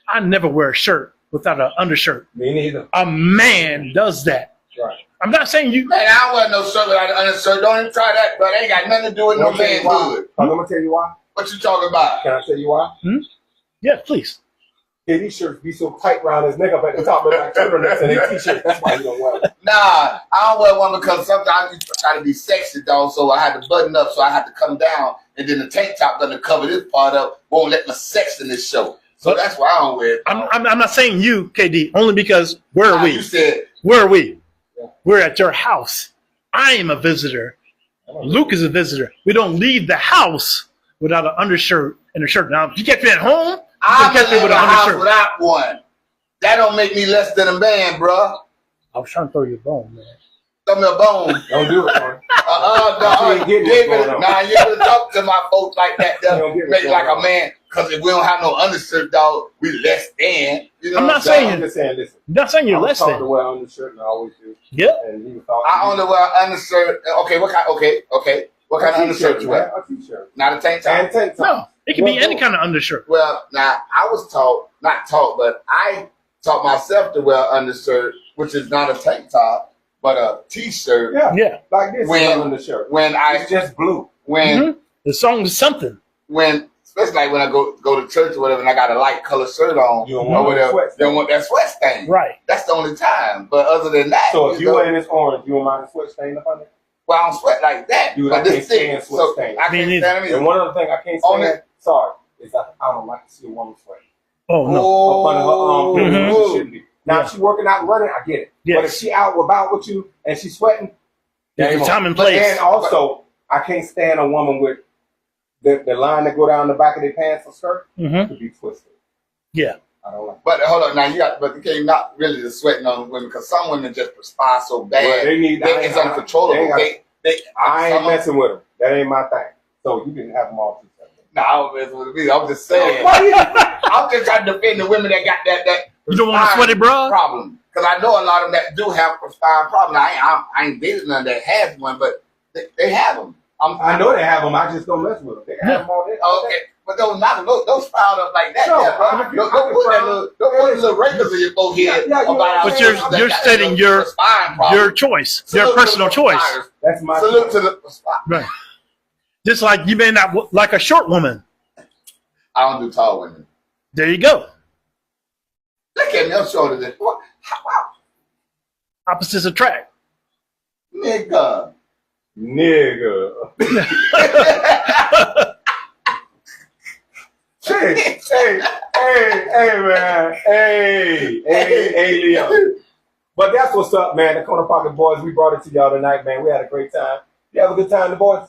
I never wear a shirt without an undershirt. Me neither. A man does that. Right. I'm not saying you. Man, I don't wear no shirt without an undershirt. Don't even try that, bro. They ain't got nothing to do with no man good. I'm gonna tell you why. What you talking about? Can I tell you why? Yeah, please. Yeah, these shirts be so tight around his neck up at the top, look like turtlenecks, and they t-shirts. That's why you don't wear them. Nah, I don't wear one because sometimes you try to be sexy, dog. So I had to button up, so I had to come down, and then the tank top doesn't cover this part up. Won't let my sex in this show. So that's why I don't wear it. I'm not saying you, KD, only because where are we? You said Where are we? We're at your house. I am a visitor. Luke is a visitor. We don't leave the house without an undershirt and a shirt. Now, if you catch me at home, I'm you catch me in with the an house undershirt. without one. That don't make me less than a man, bro. I was trying to throw you a bone, man. Throw me a bone. Don't do it, man. No, You ain't getting what's going on. nah, you ever talk to my folks like that? You don't get Make what's like going a on. man. Because if we don't have no undershirt, dog, we less than. You know I'm what not saying? I'm just saying, listen. I'm not saying you're I was less taught to than. wear undershirt, and I always do. Yep. And he was taught I only wear undershirt. Okay, what kind? Okay. What kind of undershirt you wear? A t-shirt. Not a tank top. And tank top. No, it can be any kind of undershirt. Well, now I was taught, not taught, but I taught myself to wear undershirt, which is not a tank top, but a t-shirt. Yeah. Yeah. Like this When- is an undershirt. When It's just blue. The song is something. Especially like when I go to church or whatever, and I got a light color shirt on, You don't or want whatever. that sweat They don't want that sweat stain. Right. That's the only time. But other than that, So if you you know, wearing this orange, you don't mind the sweat stain up on it? well, I don't sweat like that. Dude, but I this can't thing, stand sweat so stain. I Me can't neither. stand it. And one other thing I can't On stand, it. sorry, is I don't like to see a woman sweat. Oh, no. Up under her armpits when Mhm. she shouldn't be. Now, if she working out and running, I get it. Yes. But if she out about with you and she's sweating, There's game a time on. and But place. then also, I can't stand a woman with the line that go down the back of their pants or skirt Mm-hmm. to be twisted. Yeah. I don't like But hold on, now but you can't not really the sweating on women because some women just perspire so bad. Well, they need- it's uncontrollable. I ain't some- messing with them. That ain't my thing. So you can have them all two seconds. Nah, I don't mess with me. I'm just saying. Why you- I'm just trying to defend the women that got that. You don't want a sweaty bra? problem because I know a lot of them that do have perspiring problem. I ain't dated none that has one, but they have them. I know they have them. I just don't mess with them. They have them all day. Okay, but those sprouted up like that. No, yeah, bro. I Don't put little wrinkles in your forehead. Yeah, you about But how you're that got stating that your perspiring problem. your choice, Salute your to personal the choice. perspirers. That's my Salute to the perspirers. Right. Just like you may not like a short woman. I don't do tall women. There you go. Look at me, I'm shorter than what? Opposites attract. Nigga. Hey, man. Hey, Leo. But that's what's up, man. The Corner Pocket Boys, we brought it to y'all tonight, man. We had a great time. You have a good time, the boys?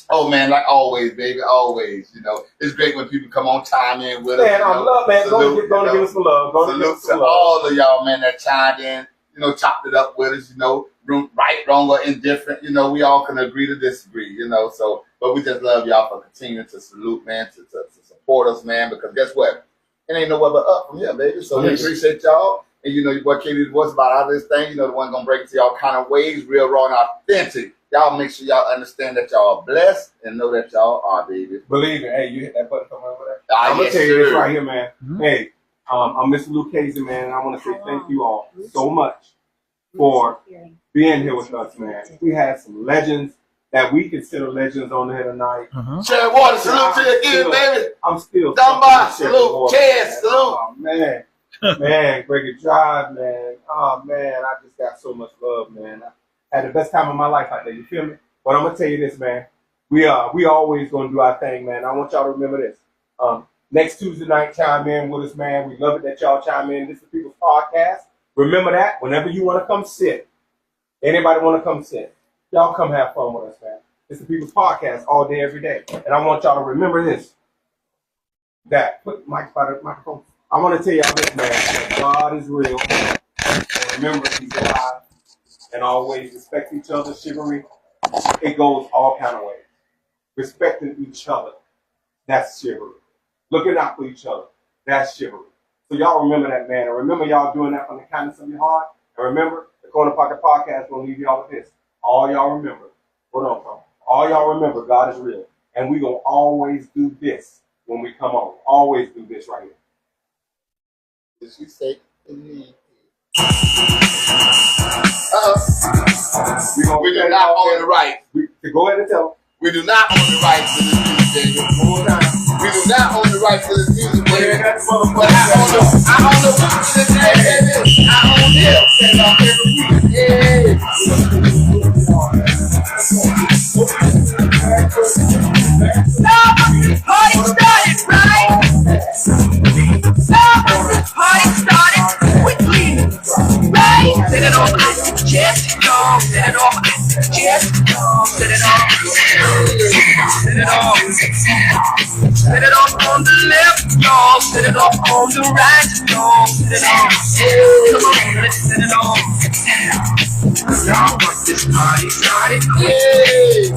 Oh man, like always, baby, always. You know, it's great when people come on time in with us. Man, you I know. love, man. Salute, Gonna give us some love. Gonna give Salute us some to love. all of y'all, man, that chimed in, you know, chopped it up with us, you know, right, wrong, or indifferent. You know, we all can agree to disagree, you know. So, but we just love y'all for continuing to salute, man, to support us, man, because guess what? It ain't nowhere but up from here, baby. So Yes. we appreciate y'all. And you know, your boy KD's voice about all this thing, you know, the one gonna break it to y'all kind of ways, real, raw, and authentic. Y'all make sure y'all understand that y'all are blessed and know that y'all are, baby. Believe it. Hey, you hit that button from over there? Ah, I'm going yes, to tell you this sir. right here, man. Mhm. Hey, I'm Mr. Luke Casey, man, and I want to say thank you all so much for being here with us, man. We had some legends that we consider legends on here tonight. Sharon Water, salute to you again, baby. I'm still Dunbar, salute. Chad, salute. Oh, man. Man, Gregory Drive, man. Oh, man, I just got so much love, man. I had the best time of my life out there, you feel me? But I'm going to tell you this, man. We always going to do our thing, man. I want y'all to remember this. Next Tuesday night, chime in with us, man. We love it that y'all chime in. This is the People's Podcast. Remember that whenever you want to come sit, anybody want to come sit, y'all come have fun with us, man. It's the People's Podcast all day, every day. And I want y'all to remember this. Put the microphone. I want to tell y'all this, man. That God is real. And remember, He's alive. And always respect each other, chivalry. It goes all kind of ways. Respecting each other. That's chivalry. Looking out for each other. That's chivalry. So y'all remember that, man. And remember y'all doing that from the kindness of your heart. And remember, the Corner Pocket Podcast will leave y'all with this. All y'all remember. Hold on, bro. All y'all remember, God is real. And we going to always do this when we come on. Always do this right here. Did she say me? We do not own the right. Go ahead and tell them. We do not own the rights to this music, baby. We do not own the rights to this music, baby. But I own the roots to today, baby. I own them. And I'm every week. Yeah. Party started, right? Party started quickly, right? Set it off at the chest, go. Set it off at the chest, go. Set it off. Set it off. Set it off on the left, y'all. Set it off on the right, y'all. Set it off. Come on, let's set it off. Y'all want this party started quick. Yeah.